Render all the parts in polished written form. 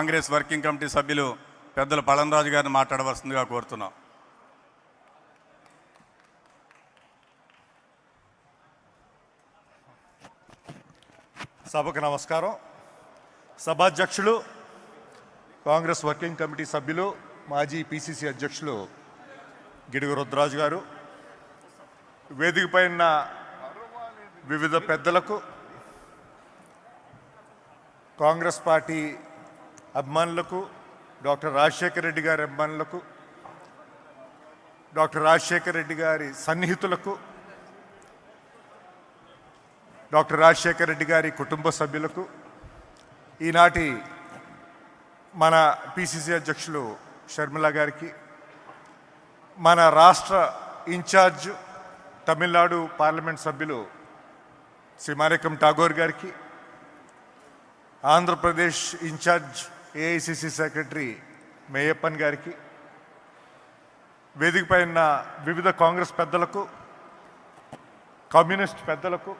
Congress working committee సభ్యులు పెద్దలు పళంరాజు గారిని మాట్లాడవలసిందిగా కోరుతున్నాం. సభకు నమస్కారం. సభాధ్యక్షులు, కాంగ్రెస్ వర్కింగ్ కమిటీ సభ్యులు, మాజీ పిసిసి అధ్యక్షులు గిడుగు రుద్రరాజు గారు, వేదికపై ఉన్న వివిధ పెద్దలకు, కాంగ్రెస్ పార్టీ అభిమానులకు, డాక్టర్ రాజశేఖర రెడ్డి గారి అభిమానులకు, డాక్టర్ రాజశేఖర రెడ్డి గారి సన్నిహితులకు, డాక్టర్ రాజశేఖర రెడ్డి గారి కుటుంబ సభ్యులకు, ఈనాటి మన పిసిసి అధ్యక్షులు షర్మిల గారికి, మన రాష్ట్ర ఇన్ఛార్జ్ తమిళనాడు పార్లమెంట్ సభ్యులు శ్రీ మాణిక్యం ఠాగూర్ గారికి, Andhra Pradesh in charge AICC secretary Meiyappan గారికి, వేదికపై ఉన్న వివిధ కాంగ్రెస్ పెద్దలకు, కమ్యూనిస్ట్ పెద్దలకు,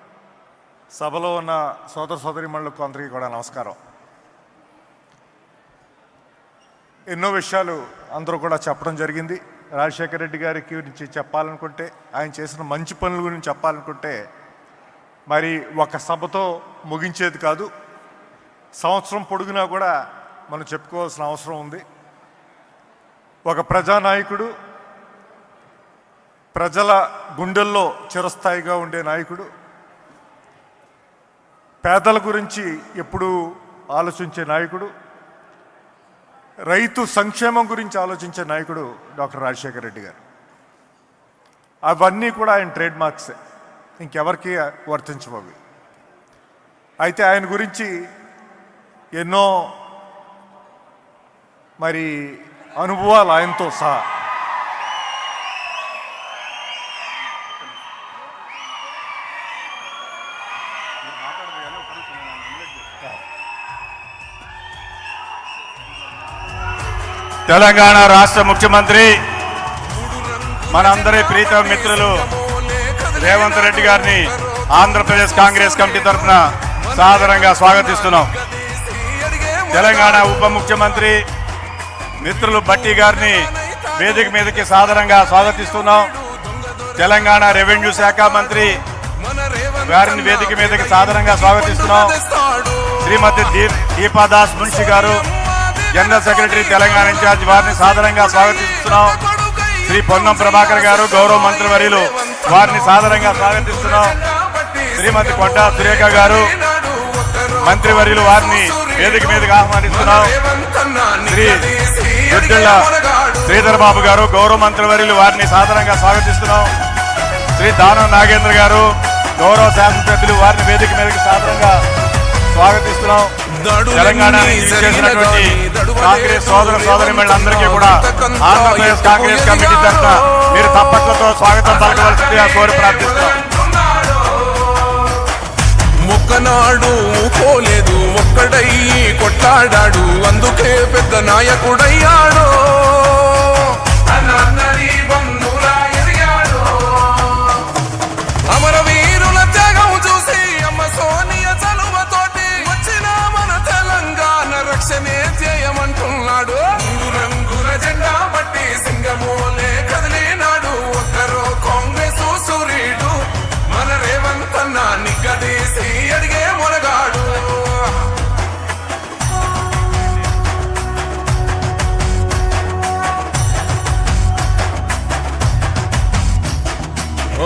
సభలో ఉన్న సోదర సోదరీమణులకు అందరికీ కూడా నమస్కారం. ఎన్నో విషయాలు అందరూ కూడా చెప్పడం జరిగింది. రాజశేఖర రెడ్డి గారి గురించి చెప్పాలనుకుంటే, ఆయన చేసిన మంచి పనుల గురించి చెప్పాలనుకుంటే మరి ఒక సభతో ముగించేది కాదు. సంవత్సరం పొడుగునా కూడా మనం చెప్పుకోవాల్సిన అవసరం ఉంది. ఒక ప్రజానాయకుడు, ప్రజల గుండెల్లో చిరస్థాయిగా ఉండే నాయకుడు, పేదల గురించి ఎప్పుడూ ఆలోచించే నాయకుడు, రైతు సంక్షేమం గురించి ఆలోచించే నాయకుడు డాక్టర్ రాజశేఖర రెడ్డి గారు. అవన్నీ కూడా ఆయన ట్రేడ్ మార్క్సే, ఇంకెవరికి వర్తించబోవి. అయితే ఆయన గురించి ఎన్నో మరి అనుభవాలు ఆయనతో సహా. తెలంగాణ రాష్ట్ర ముఖ్యమంత్రి, మనందరి ప్రీతమ మిత్రులు రేవంత్ రెడ్డి గారిని ఆంధ్రప్రదేశ్ కాంగ్రెస్ కమిటీ తరఫున సాదరంగా స్వాగతిస్తున్నాం. తెలంగాణ ఉప ముఖ్యమంత్రి మిత్రులు భట్టి గారిని వేదిక మీదకి సాదరంగా స్వాగతిస్తున్నాం. తెలంగాణ రెవెన్యూ శాఖ మంత్రి గారిని వేదిక మీదకి సాదరంగా స్వాగతిస్తున్నాం. శ్రీమతి దీపాదాస్ మున్షి గారు, జనరల్ సెక్రటరీ తెలంగాణ ఇన్ఛార్జ్, వారిని సాదరంగా స్వాగతిస్తున్నాం. శ్రీ పొన్నం ప్రభాకర్ గారు, గౌరవ మంత్రివర్యులు, వారిని సాదరంగా స్వాగతిస్తున్నాం. శ్రీమతి కొండా సురేఖ గారు, మంత్రివర్యులు, వారిని వేదిక మీదకి ఆహ్వానిస్తున్నాం. శ్రీ గుడ్డెళ్ల శ్రీధర్ బాబు గారు, గౌరవ మంత్రివర్యులు, వారిని సాదరంగా స్వాగతిస్తున్నాం. శ్రీ దానం నాగేంద్ర గారు, గౌరవ శాసనసభ్యులు, వారిని వేదిక మీదకి సాదరంగా స్వాగతిస్తున్నాం. తెలంగాణ చేసినటువంటి కాంగ్రెస్ సోదర సోదరిమణులందరికీ కూడా ఆంధ్రప్రదేశ్ కాంగ్రెస్ కమిటీ తరఫున మీరు తప్పట్లతో స్వాగతం పలకవలసిందిగా కోరి ప్రార్థిస్తున్నాం. ఒక్కనాడు పోలేదు, ఒక్కడై కొట్లాడాడు, అందుకే పెద్ద నాయకుడయ్యాడు. అమరవీరుల త్యాగం చూసి అమ్మ సోనియా చలువతోటి వచ్చిన మన తెలంగాణ రక్షణే చేయమంటున్నాడు. రంగుల జెండా బట్టి సింగమోలే కదిలినాడు. ఒక్కరో కాంగ్రెస్ సూర్యుడు, మన రేవంత్ అన్న నిగ్గదీసి అడిగే మొనగాడు.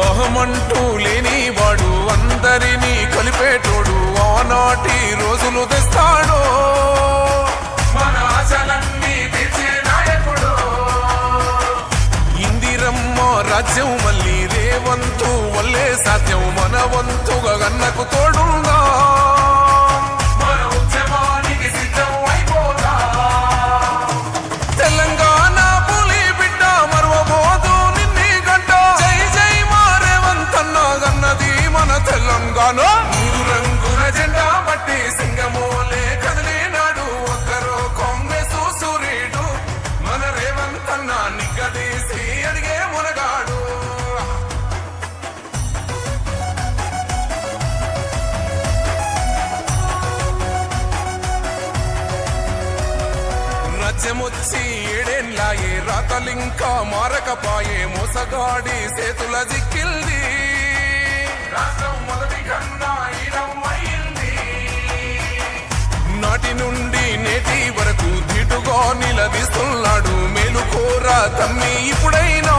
ఓహమంటూ లేనివాడు, అందరినీ కలిపేటోడు, ఆనాటి రోజులు తెస్తాడు. మన ఆశలన్నీ రాజ్యమొచ్చి ఏడేళ్ళాయే రాతలింకా మారకపాయే మోసగాడి చేతుల జిక్కిల్ది రాష్ట్రం మొదటి కన్నా ఈరమ్మయింది నాటి నుండి నేటి వరకు ధీటుగా నిలదీస్తున్నాడు మేలుకోర తమ్మి ఇప్పుడైనా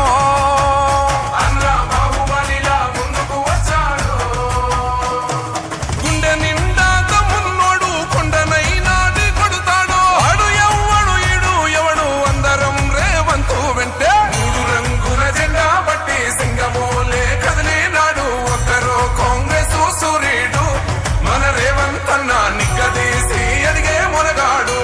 అన్న బాహుబలిలా ముందుకు వచ్చాడు గుండె నిండా తమ్మున్నోడు కొండనైనా ఢీ కొడతాడు ఆడు ఎవ్వడు ఈడు ఎవడు అందరం రేవంతు వెంటే మూడు రంగుల జెండా బట్టి సింగమోలే కదిలినాడు ఒక్కరో కాంగ్రెస్ సూర్యుడు మన రేవంత్ అన్న నిగ్గదీసి ఎదిగే మొనగాడు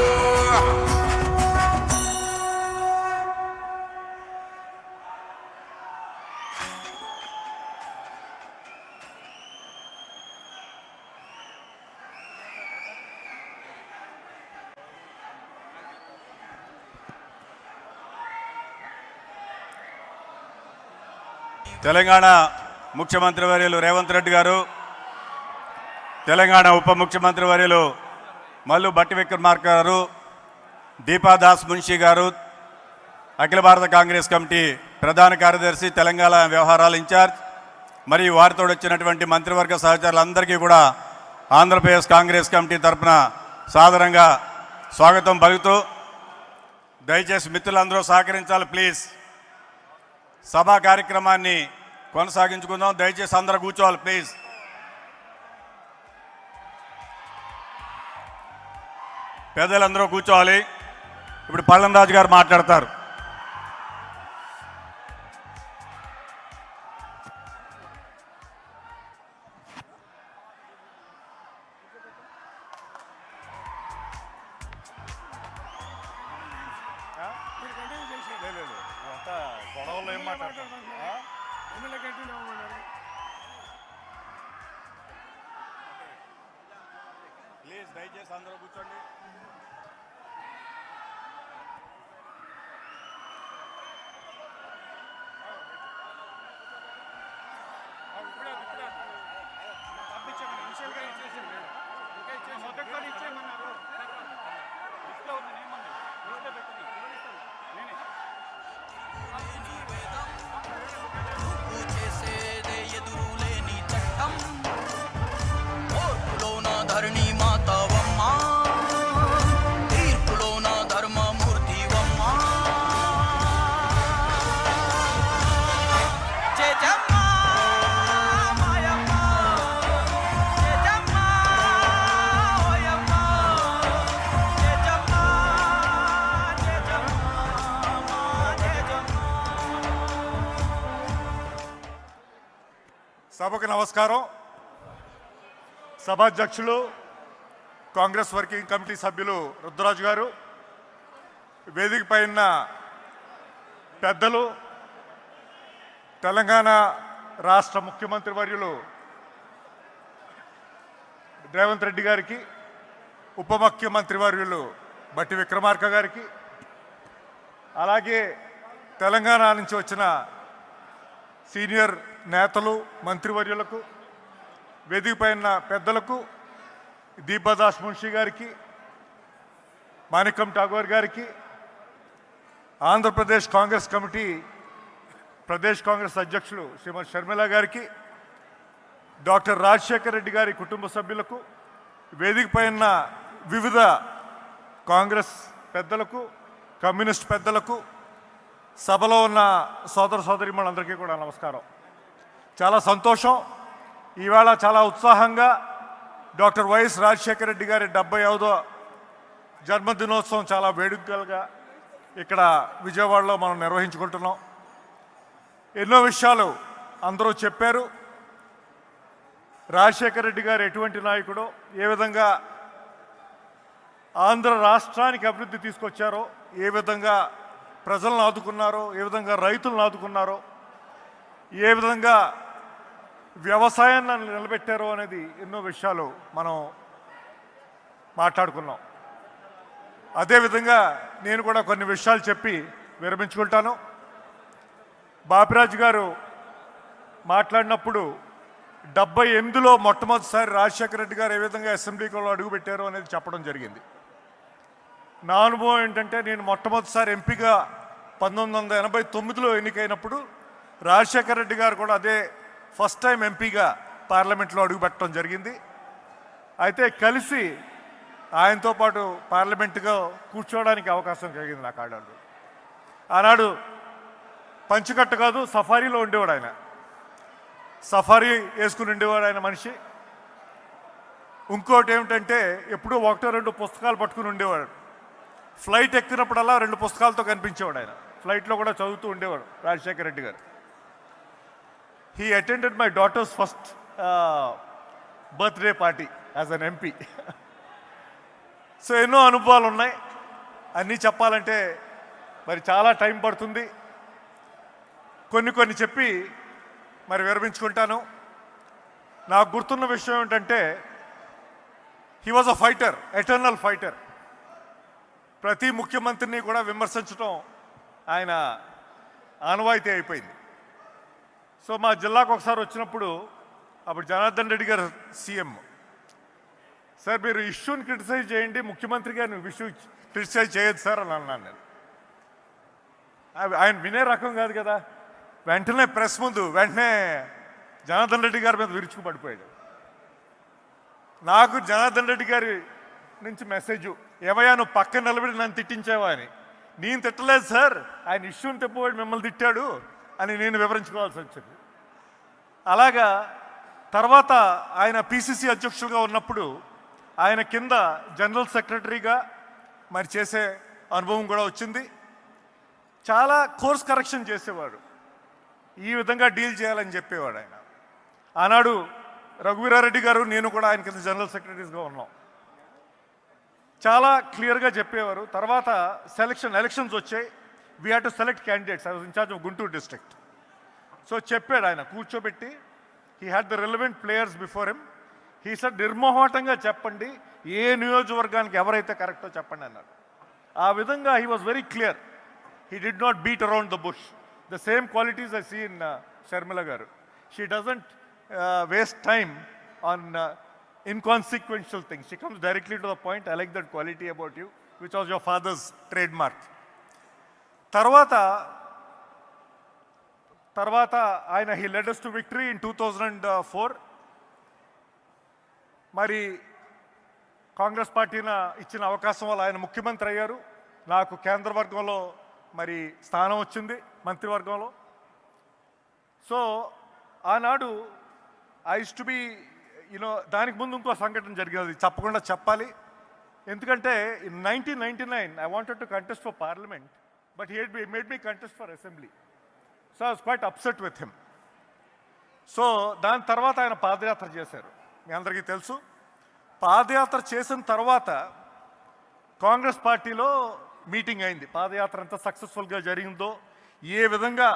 తెలంగాణ ముఖ్యమంత్రి వర్యులు రేవంత్ రెడ్డి గారు, తెలంగాణ ఉప ముఖ్యమంత్రి వర్యులు మల్లు భట్టి విక్రమార్క గారు, దీపాదాస్ మున్షి గారు, అఖిల భారత కాంగ్రెస్ కమిటీ ప్రధాన కార్యదర్శి, తెలంగాణ వ్యవహారాల ఇన్ఛార్జ్, మరియు వారితో వచ్చినటువంటి మంత్రివర్గ సహచరులందరికీ కూడా ఆంధ్రప్రదేశ్ కాంగ్రెస్ కమిటీ తరఫున సాదరంగా స్వాగతం పలుకుతూ, దయచేసి మిత్రులందరూ సహకరించాలి ప్లీజ్. సభా కార్యక్రమాన్ని కొనసాగించుకుందాం. దయచేసి అందరూ కూర్చోవాలి ప్లీజ్. పెద్దలందరూ కూర్చోవాలి. ఇప్పుడు పళ్ళం రాజు గారు మాట్లాడతారు. గొడవలు ఏం మాట్లాడతారు? ప్లీజ్ దయచేసి అందరూ కూర్చోండి. ధరణి మాతవమ్మ తీర్పులోన ధర్మమూర్తివమ్మ జయమ్మ మాయమ్మ జయమ్మ ఓయమ్మ జయమ్మ జయమ్మ సభకు నమస్కారం. సభాధ్యక్షులు, కాంగ్రెస్ వర్కింగ్ కమిటీ సభ్యులు రుద్రరాజు గారు, వేదిక పైన పెద్దలు, తెలంగాణ రాష్ట్ర ముఖ్యమంత్రి వర్యులు రేవంత్ రెడ్డి గారికి, ఉప ముఖ్యమంత్రి వర్యులు భట్టి విక్రమార్క గారికి, అలాగే తెలంగాణ నుంచి వచ్చిన సీనియర్ నేతలు, మంత్రివర్యులకు, వేదిక పైన పెద్దలకు, దీపాదాస్ మున్షి గారికి, మాణిక్యం ఠాగూర్ గారికి, ఆంధ్రప్రదేశ్ కాంగ్రెస్ కమిటీ ప్రదేశ్ కాంగ్రెస్ అధ్యక్షులు శ్రీమతి షర్మిల గారికి, డాక్టర్ రాజశేఖర్ రెడ్డి గారి కుటుంబ సభ్యులకు, వేదిక పైన వివిధ కాంగ్రెస్ పెద్దలకు, కమ్యూనిస్ట్ పెద్దలకు, సభలో ఉన్న సోదర సోదరీమణులందరికీ కూడా నమస్కారం. చాలా సంతోషం. ఈవేళ చాలా ఉత్సాహంగా డాక్టర్ వైఎస్ రాజశేఖర రెడ్డి గారి 75వ జన్మదినోత్సవం చాలా వేడుకలుగా ఇక్కడ విజయవాడలో మనం నిర్వహించుకుంటున్నాం. ఎన్నో విషయాలు అందరూ చెప్పారు. రాజశేఖర రెడ్డి గారు ఎటువంటి నాయకుడో, ఏ విధంగా ఆంధ్ర రాష్ట్రానికి అభివృద్ధి తీసుకొచ్చారో, ఏ విధంగా ప్రజలను ఆదుకున్నారో, ఏ విధంగా రైతులను ఆదుకున్నారో, ఏ విధంగా వ్యవసాయాన్ని నిలబెట్టారో అనేది ఎన్నో విషయాలు మనం మాట్లాడుకున్నాం. అదేవిధంగా నేను కూడా కొన్ని విషయాలు చెప్పి విరమించుకుంటాను. బాపిరాజు గారు మాట్లాడినప్పుడు 78లో మొట్టమొదటిసారి రాజశేఖర రెడ్డి గారు ఏ విధంగా అసెంబ్లీలో అడుగుపెట్టారో అనేది చెప్పడం జరిగింది. నా అనుభవం ఏంటంటే నేను మొట్టమొదటిసారి ఎంపీగా 1989లో ఎన్నికైనప్పుడు రాజశేఖర రెడ్డి గారు కూడా అదే ఫస్ట్ టైం ఎంపీగా పార్లమెంట్లో అడుగుపెట్టడం జరిగింది. అయితే కలిసి ఆయనతో పాటు పార్లమెంటుగా కూర్చోవడానికి అవకాశం కలిగింది నాకు ఆడాడు. ఆనాడు పంచుకట్టు కాదు సఫారీలో ఉండేవాడు ఆయన. సఫారీ వేసుకుని ఉండేవాడు ఆయన మనిషి. ఇంకోటి ఏమిటంటే ఎప్పుడూ 1-2 పుస్తకాలు పట్టుకుని ఉండేవాడు. ఫ్లైట్ ఎక్కినప్పుడల్లా 2 పుస్తకాలతో కనిపించేవాడు ఆయన. ఫ్లైట్లో కూడా చదువుతూ ఉండేవాడు రాజశేఖర రెడ్డి గారు. He attended my daughters first birthday party as an MP. So ఎన్నో అనుభవాలు ఉన్నాయి. అన్నీ చెప్పాలంటే మరి చాలా టైం పడుతుంది. కొన్ని చెప్పి మరి విరమించుకుంటాను. నాకు గుర్తున్న విషయం ఏంటంటే he was a fighter, eternal fighter. ప్రతి ముఖ్యమంత్రిని కూడా విమర్శించడం ఆయన ఆనవాయితీ అయిపోయింది. సో మా జిల్లాకు ఒకసారి వచ్చినప్పుడు అప్పుడు జనార్దన్ రెడ్డి గారు సీఎం. సార్ మీరు ఇష్యూని క్రిటిసైజ్ చేయండి, ముఖ్యమంత్రి గారిని ఇష్యూ క్రిటిసైజ్ చేయొద్దు సార్ అని అన్నాను నేను. ఆయన వినే రకం కాదు కదా. వెంటనే ప్రెస్ ముందు వెంటనే జనార్దన్ రెడ్డి గారి మీద విరుచుకు పడిపోయాడు. నాకు జనార్దన్ రెడ్డి గారి నుంచి మెసేజ్, ఏమయ్యా నువ్వు పక్కన నిలబడి నన్ను తిట్టించావా అని. నేను తిట్టలేదు సార్, ఆయన ఇష్యూని తెప్పవాడు మిమ్మల్ని తిట్టాడు అని నేను వివరించుకోవాల్సి వచ్చింది. అలాగా తర్వాత ఆయన పిసిసి అధ్యక్షులుగా ఉన్నప్పుడు ఆయన కింద జనరల్ సెక్రటరీగా మరి చేసే అనుభవం కూడా వచ్చింది. చాలా కోర్స్ కరెక్షన్ చేసేవాడు. ఈ విధంగా డీల్ చేయాలని చెప్పేవాడు ఆయన. ఆనాడు రఘువీరారెడ్డి గారు నేను కూడా ఆయన కింద జనరల్ సెక్రటరీస్గా ఉన్నాం. చాలా క్లియర్గా చెప్పేవారు. తర్వాత ఎలక్షన్స్ వచ్చాయి. We had to select candidates. I was incharge of Guntur district. So చెప్పాడు ఆయన కూర్చోబెట్టి, he had the relevant players before him. He said నిర్మోహటంగా చెప్పండి, ఏ నియోజకవర్గానికి ఎవరైతే కరెక్టో చెప్పండి అన్నాడు. ఆ విధంగా he was very clear. He did not beat around the bush. The same qualities I see in Sharmila garu. She doesn't waste time on inconsequential things. She comes directly to the point. I like that quality about you, which was your father's trademark. తర్వాత ఆయన he led us to victory in 2004. మరి కాంగ్రెస్ పార్టీన ఇచ్చిన అవకాశం వల్ల ఆయన ముఖ్యమంత్రి అయ్యారు. నాకు కేంద్ర వర్గంలో మరి స్థానం వచ్చింది, మంత్రివర్గంలో. సో ఆనాడు ఐ యూస్ టు బి దానికి ముందు ఇంకో సంఘటన జరిగినది తప్పకుండా చెప్పాలి. ఎందుకంటే in 1999 I wanted to contest for parliament, but he made me contest for assembly. So I was quite upset with him. So దాని తర్వాత ఆయన పాదయాత్ర చేశారు, మీ అందరికీ తెలుసు. పాదయాత్ర చేసిన తర్వాత కాంగ్రెస్ పార్టీలో మీటింగ్ అయింది. పాదయాత్ర ఎంత సక్సెస్ఫుల్గా జరిగిందో, ఏ విధంగా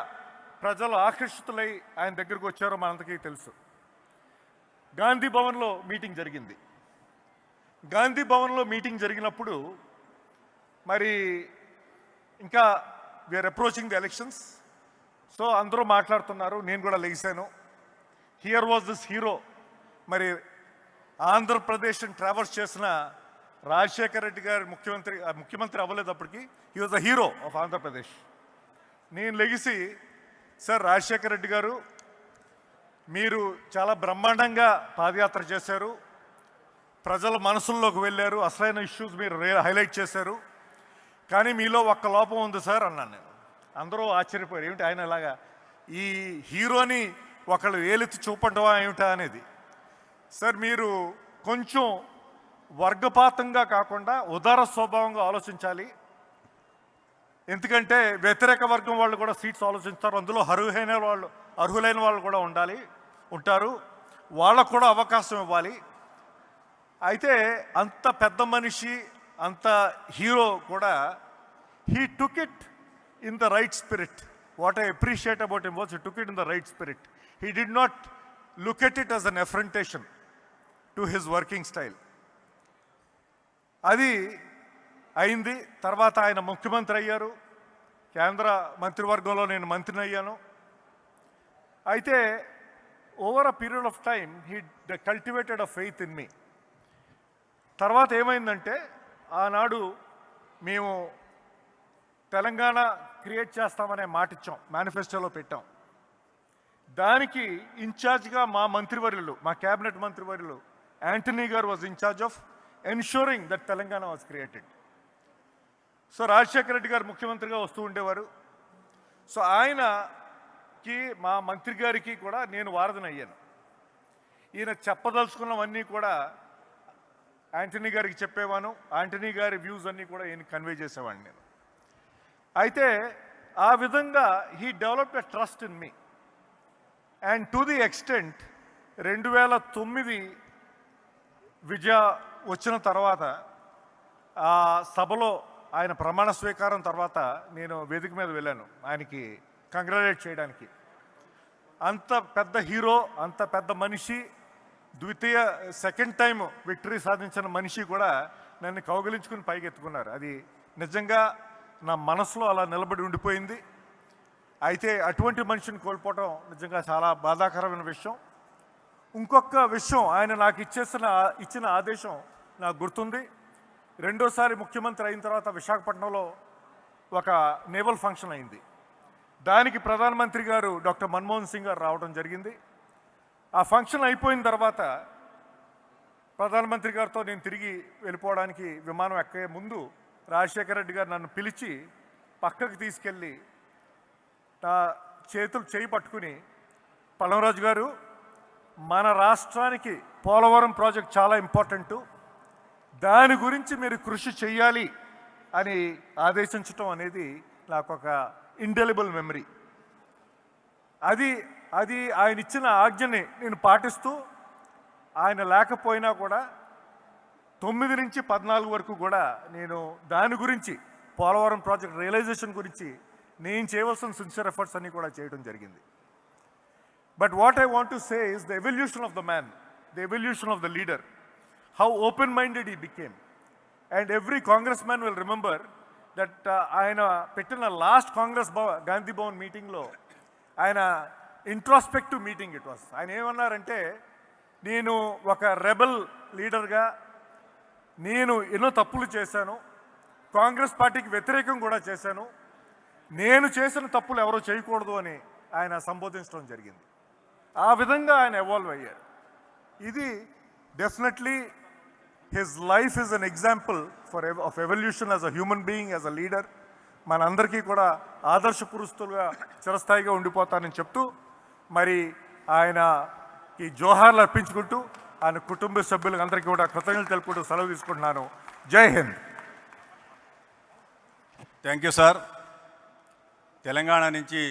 ప్రజలు ఆకర్షితులై ఆయన దగ్గరకు వచ్చారో మనందరికీ తెలుసు. గాంధీ భవన్లో మీటింగ్ జరిగింది. గాంధీ భవన్లో మీటింగ్ జరిగినప్పుడు మరి ఇంకా we are approaching the elections. So అందరూ మాట్లాడుతున్నారు, నేను కూడా లెగిశాను. Here was this hero. మరి ఆంధ్రప్రదేశ్ని ట్రావర్స్ చేసిన రాజశేఖర రెడ్డి గారు ముఖ్యమంత్రి అవ్వలేదు అప్పటికి. He was the hero of Andhra Pradesh. నేను లెగిసి, సార్ రాజశేఖర రెడ్డి గారు మీరు చాలా బ్రహ్మాండంగా పాదయాత్ర చేశారు, ప్రజల మనసుల్లోకి వెళ్ళారు, అసలైన ఇష్యూస్ మీరు హైలైట్ చేశారు, కానీ మీలో ఒక్క లోపం ఉంది సార్ అన్నాను నేను. అందరూ ఆశ్చర్యపోయారు, ఏమిటి ఆయన ఇలాగా ఈ హీరోని ఒకళ్ళు ఏలెత్తి చూపడమా ఏమిటా అనేది. సార్ మీరు కొంచెం వర్గపాతంగా కాకుండా ఉదార స్వభావంగా ఆలోచించాలి. ఎందుకంటే వ్యతిరేక వర్గం వాళ్ళు కూడా సీట్స్ ఆలోచిస్తారు, అందులో అర్హులైన వాళ్ళు కూడా ఉంటారు, వాళ్ళకు కూడా అవకాశం ఇవ్వాలి. అయితే అంత పెద్ద మనిషి, అంత హీరో కూడా he took it in the right spirit. What I appreciate about him was he took it in the right spirit. He did not look at it as an affrontation to his working style. అది అయింది. తర్వాత ఆయన ముఖ్యమంత్రి అయ్యారు. కేంద్ర మంత్రివర్గంలో నేను మంత్రిని అయ్యాను. అయితే over a period of time he cultivated a faith in me. తర్వాత ఏమైందంటే ఆనాడు మేము తెలంగాణ క్రియేట్ చేస్తామనే మాట ఇచ్చాం, మేనిఫెస్టోలో పెట్టాం. దానికి ఇన్ఛార్జ్గా మా మంత్రివర్యులు, మా క్యాబినెట్ మంత్రివర్యులు యాంటనీ గారు was incharge of ensuring that Telangana was created. So Rajasekhara Reddy గారు ముఖ్యమంత్రిగా వస్తూ ఉండేవారు. సో ఆయనకి, మా మంత్రి గారికి కూడా నేను వారధిని అయ్యాను. ఈయన చెప్పదలుచుకున్నవన్నీ కూడా యాంటనీ గారికి చెప్పేవాను. యాంటనీ గారి వ్యూస్ అన్నీ కూడా ఈయన కన్వే చేసేవాడిని నేను. అయితే ఆ విధంగా he developed a trust in me. And to the extent 2009 విజయ వచ్చిన తర్వాత ఆ సభలో ఆయన ప్రమాణ స్వీకారం తర్వాత నేను వేదిక మీద వెళ్ళాను ఆయనకి కంగ్రాచులేట్ చేయడానికి. అంత పెద్ద హీరో, అంత పెద్ద మనిషి, సెకండ్ టైం విక్టరీ సాధించిన మనిషి కూడా నన్ను కౌగిలించుకుని పైకి ఎత్తుకున్నారు. అది నిజంగా నా మనసులో అలా నిలబడి ఉండిపోయింది. అయితే అటువంటి మనిషిని కోల్పోవడం నిజంగా చాలా బాధాకరమైన విషయం. ఇంకొక విషయం, ఆయన నాకు ఇచ్చిన ఆదేశం నాకు గుర్తుంది. రెండోసారి ముఖ్యమంత్రి అయిన తర్వాత విశాఖపట్నంలో ఒక నేవల్ ఫంక్షన్ అయింది. దానికి ప్రధానమంత్రి గారు డాక్టర్ మన్మోహన్ సింగ్ గారు రావడం జరిగింది. ఆ ఫంక్షన్ అయిపోయిన తర్వాత ప్రధానమంత్రి గారితో నేను తిరిగి వెళ్ళిపోవడానికి విమానం ఎక్కే ముందు రాజశేఖర రెడ్డి గారు నన్ను పిలిచి పక్కకు తీసుకెళ్ళి నా చేయి పట్టుకుని, పల్లవరాజు గారు, మన రాష్ట్రానికి పోలవరం ప్రాజెక్ట్ చాలా ఇంపార్టెంటు, దాని గురించి మీరు కృషి చేయాలి అని ఆదేశించటం అనేది నాకు ఒక ఇండెలిబుల్ మెమరీ. అది ఆయన ఇచ్చిన ఆజ్ఞని నేను పాటిస్తూ, ఆయన లేకపోయినా కూడా 9 నుంచి 14 వరకు కూడా నేను దాని గురించి, పోలవరం ప్రాజెక్ట్ రియలైజేషన్ గురించి నేను చేయవలసిన సిన్సియర్ ఎఫర్ట్స్ అన్నీ కూడా చేయడం జరిగింది. But what I want to say is the evolution of the man, the evolution of the leader, how open-minded he became. And every congressman will remember that ఆయన పెట్టిన last Congress Gandhi Bhavan మీటింగ్లో ఆయన ఇంట్రాస్పెక్టివ్ మీటింగ్ ఇట్ వాస్. ఆయన ఏమన్నారంటే, నేను ఒక rebel లీడర్గా నేను ఎన్నో తప్పులు చేశాను, కాంగ్రెస్ పార్టీకి వ్యతిరేకం కూడా చేశాను, నేను చేసిన తప్పులు ఎవరో చేయకూడదు అని ఆయన సంబోధించడం జరిగింది. ఆ విధంగా ఆయన ఎవాల్వ్ అయ్యారు. ఇది definitely his life is an example of evolution as a human being, as a leader. మనందరికీ కూడా ఆదర్శపురుషులుగా చిరస్థాయిగా ఉండిపోతానని చెప్తూ, మరి ఆయనకి జోహార్లు అర్పించుకుంటూ, ఆయన కుటుంబ సభ్యులందరికీ కూడా కృతజ్ఞతలు తెలుపుకుంటూ సెలవు తీసుకుంటున్నాను. జై Hind. Thank you sir. Telangana నుంచి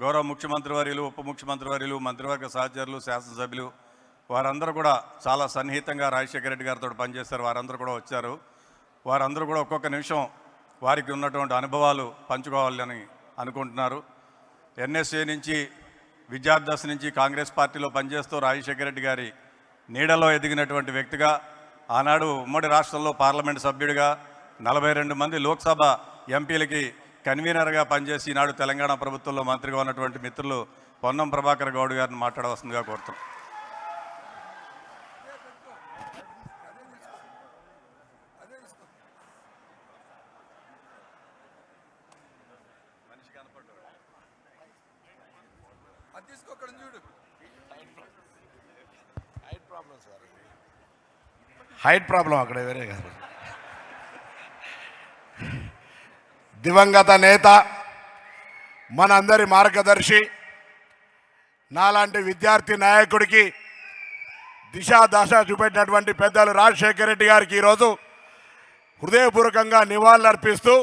గౌరవ ముఖ్యమంత్రి వర్యులు, ఉప ముఖ్యమంత్రి వర్యులు, మంత్రివర్గ సహచరులు, శాసనసభ్యులు వారందరూ కూడా చాలా సన్నిహితంగా రాజశేఖర రెడ్డి గారితో పనిచేస్తారు. వారందరూ కూడా వచ్చారు. వారందరూ కూడా ఒక్కొక్క నిమిషం వారికి ఉన్నటువంటి అనుభవాలు పంచుకోవాలని అనుకుంటున్నారు. ఎన్ఎస్ఏ నుంచి, విద్యార్థి నుంచి కాంగ్రెస్ పార్టీలో పనిచేస్తూ రాజశేఖర రెడ్డి గారి నీడలో ఎదిగినటువంటి వ్యక్తిగా, ఆనాడు ఉమ్మడి రాష్ట్రంలో పార్లమెంట్ సభ్యుడిగా, 42 మంది లోక్సభ ఎంపీలకి కన్వీనర్గా పనిచేసి ఈనాడు తెలంగాణ ప్రభుత్వంలో మంత్రిగా ఉన్నటువంటి మిత్రులు పొన్నం ప్రభాకర్ గౌడ్ గారిని మాట్లాడవలసిందిగా కోరుతున్నాం. హైట్ ప్రాబ్లం అక్కడ వేరే కాదు. దివంగత నేత, మనందరి మార్గదర్శి, నాలాంటి విద్యార్థి నాయకుడికి దశ చూపెట్టినటువంటి పెద్దలు రాజశేఖర రెడ్డి గారికి ఈరోజు హృదయపూర్వకంగా నివాళులర్పిస్తూ,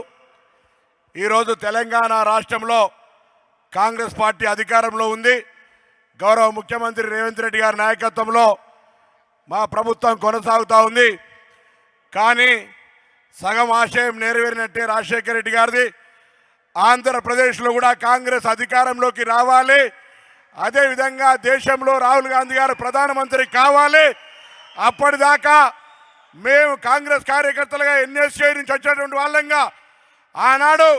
ఈరోజు తెలంగాణ రాష్ట్రంలో కాంగ్రెస్ పార్టీ అధికారంలో ఉంది. గౌరవ ముఖ్యమంత్రి రేవంత్ రెడ్డి గారి నాయకత్వంలో మా ప్రభుత్వం కొనసాగుతూ ఉంది. కానీ సగం ఆశయం నెరవేరినట్టే రాజశేఖర రెడ్డి గారిది. ఆంధ్రప్రదేశ్లో కూడా కాంగ్రెస్ అధికారంలోకి రావాలి, అదేవిధంగా దేశంలో రాహుల్ గాంధీ గారు ప్రధానమంత్రి కావాలి. అప్పటిదాకా మేము కాంగ్రెస్ కార్యకర్తలుగా ఎన్ఎస్ఏ నుంచి వచ్చేటువంటి వాళ్ళంగా ఆనాడు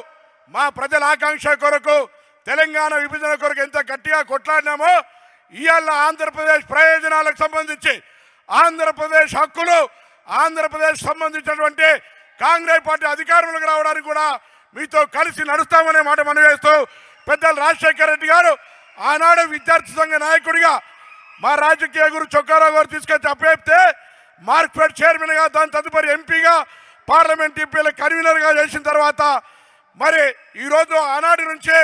మా ప్రజల ఆకాంక్ష కొరకు, తెలంగాణ విభజన కొరకు ఎంత గట్టిగా కొట్లాడినామో, ఇవాళ ఆంధ్రప్రదేశ్ ప్రయోజనాలకు సంబంధించి, ఆంధ్రప్రదేశ్ హక్కులు, ఆంధ్రప్రదేశ్ సంబంధించినటువంటి కాంగ్రెస్ పార్టీ అధికారంలోకి రావడానికి కూడా మీతో కలిసి నడుస్తామనే మాట మనవేస్తూ పెద్దలు రాజశేఖర రెడ్డి గారు ఆనాడు విద్యార్థి సంఘ నాయకుడిగా మా రాజకీయ గురు చొక్కారావు గారు తీసుకొచ్చి అప్పచెప్తే మార్క్ఫెడ్ చైర్మన్గా దాని తదుపరి ఎంపీగా పార్లమెంట్ ఎంపీల కన్వీనర్గా చేసిన తర్వాత మరి ఈరోజు ఆనాటి నుంచే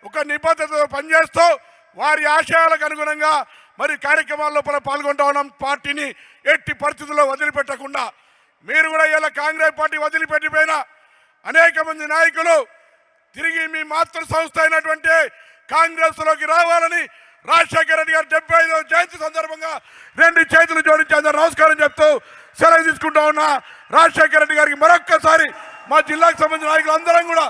ఒక నిబద్ధతతో పనిచేస్తూ వారి ఆశయాలకు అనుగుణంగా మరి కార్యక్రమాల్లో పాల్గొంటా ఉన్నాం. పార్టీని ఎట్టి పరిస్థితుల్లో వదిలిపెట్టకుండా మీరు కూడా ఇలా కాంగ్రెస్ పార్టీ వదిలిపెట్టిపోయిన అనేక మంది నాయకులు తిరిగి మీ మాతృ సంస్థ అయినటువంటి కాంగ్రెస్లోకి రావాలని రాజశేఖర రెడ్డి గారు 75వ జయంతి సందర్భంగా 2 చేతులు జోడించి అందరూ నమస్కారం చెప్తూ సెలవు తీసుకుంటా ఉన్నా. రాజశేఖర రెడ్డి గారికి మరొక్కసారి మా జిల్లాకు సంబంధించిన నాయకులు అందరం కూడా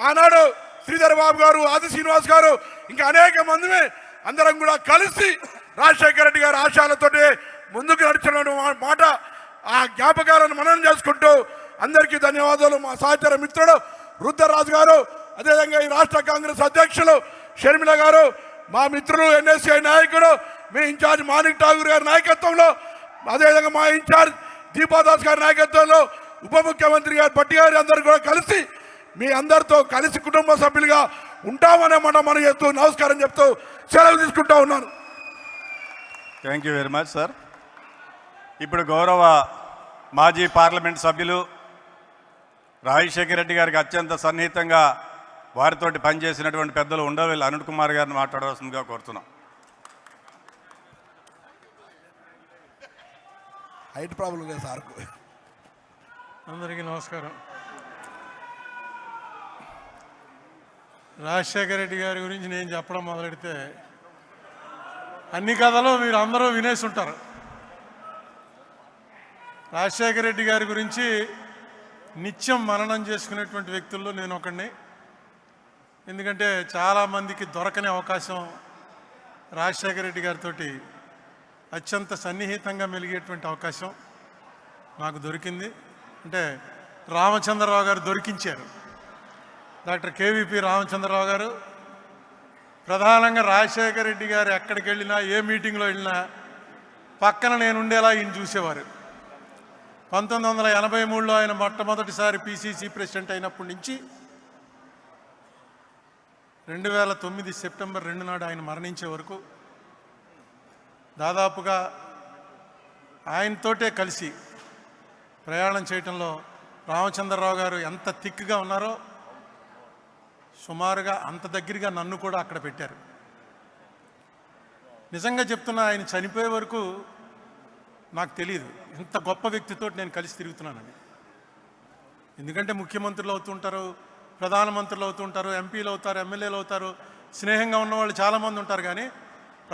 ఆనాడు శ్రీధర్ బాబు గారు, ఆది శ్రీనివాస్ గారు, ఇంకా అనేక మంది అందరం కూడా కలిసి రాజశేఖర రెడ్డి గారి ఆశయాలతోటి ముందుకు నడిచిన మాట ఆ జ్ఞాపకాలను మననం చేసుకుంటూ అందరికీ ధన్యవాదాలు. మా సహచర మిత్రుడు రుద్రరాజు గారు, అదేవిధంగా ఈ రాష్ట్ర కాంగ్రెస్ అధ్యక్షులు షర్మిల గారు, మా మిత్రులు ఎన్ఎస్ఐ నాయకుడు మీ ఇన్ఛార్జ్ మాణిక్ ఠాగూర్ గారి నాయకత్వంలో, అదేవిధంగా మా ఇన్ఛార్జ్ దీపాదాస్ గారి నాయకత్వంలో ఉప ముఖ్యమంత్రి గారు భట్టి గారి అందరూ కూడా కలిసి మీ అందరితో కలిసి కుటుంబ సభ్యులుగా ఉంటామనే మాట మనం చెప్తూ నమస్కారం చెప్తూ సెలవు తీసుకుంటా ఉన్నాను. Thank you very much sir. ఇప్పుడు గౌరవ మాజీ పార్లమెంట్ సభ్యులు రాజశేఖర రెడ్డి గారికి అత్యంత సన్నిహితంగా వారితోటి పనిచేసినటువంటి పెద్దలు ఉండవల్లి అరుణ్ కుమార్ గారిని మాట్లాడవలసిందిగా కోరుతున్నాం. హైట్ ప్రాబ్లం లేదు సార్. అందరికీ నమస్కారం. రాజశేఖర రెడ్డి గారి గురించి నేను చెప్పడం మొదలెడితే అన్ని కథలు మీరు అందరూ వినేసి ఉంటారు. రాజశేఖర రెడ్డి గారి గురించి నిత్యం మననం చేసుకునేటువంటి వ్యక్తుల్లో నేను ఒకడిని. ఎందుకంటే చాలామందికి దొరకని అవకాశం రాజశేఖర రెడ్డి గారితో అత్యంత సన్నిహితంగా మెలిగేటువంటి అవకాశం నాకు దొరికింది. అంటే రామచంద్రరావు గారు దొరికించారు. డాక్టర్ కేవీపీ రామచంద్రరావు గారు ప్రధానంగా రాజశేఖర రెడ్డి గారు ఎక్కడికి వెళ్ళినా, ఏ మీటింగ్లో వెళ్ళినా పక్కన నేను ఉండేలా ఈయన చూసేవారు. 1983లో ఆయన మొట్టమొదటిసారి పిసిసి ప్రెసిడెంట్ అయినప్పటి నుంచి 2009 సెప్టెంబర్ 2 నాడు ఆయన మరణించే వరకు దాదాపుగా ఆయనతోటే కలిసి ప్రయాణం చేయటంలో రామచంద్రరావు గారు ఎంత థిక్గా ఉన్నారో సుమారుగా అంత దగ్గరగా నన్ను కూడా అక్కడ పెట్టారు. నిజంగా చెప్తున్నా, ఆయన చనిపోయే వరకు నాకు తెలియదు ఇంత గొప్ప వ్యక్తితో నేను కలిసి తిరుగుతున్నానని. ఎందుకంటే ముఖ్యమంత్రులు అవుతుంటారు, ప్రధానమంత్రులు అవుతుంటారు, ఎంపీలు అవుతారు, ఎమ్మెల్యేలు అవుతారు, స్నేహంగా ఉన్నవాళ్ళు చాలామంది ఉంటారు. కానీ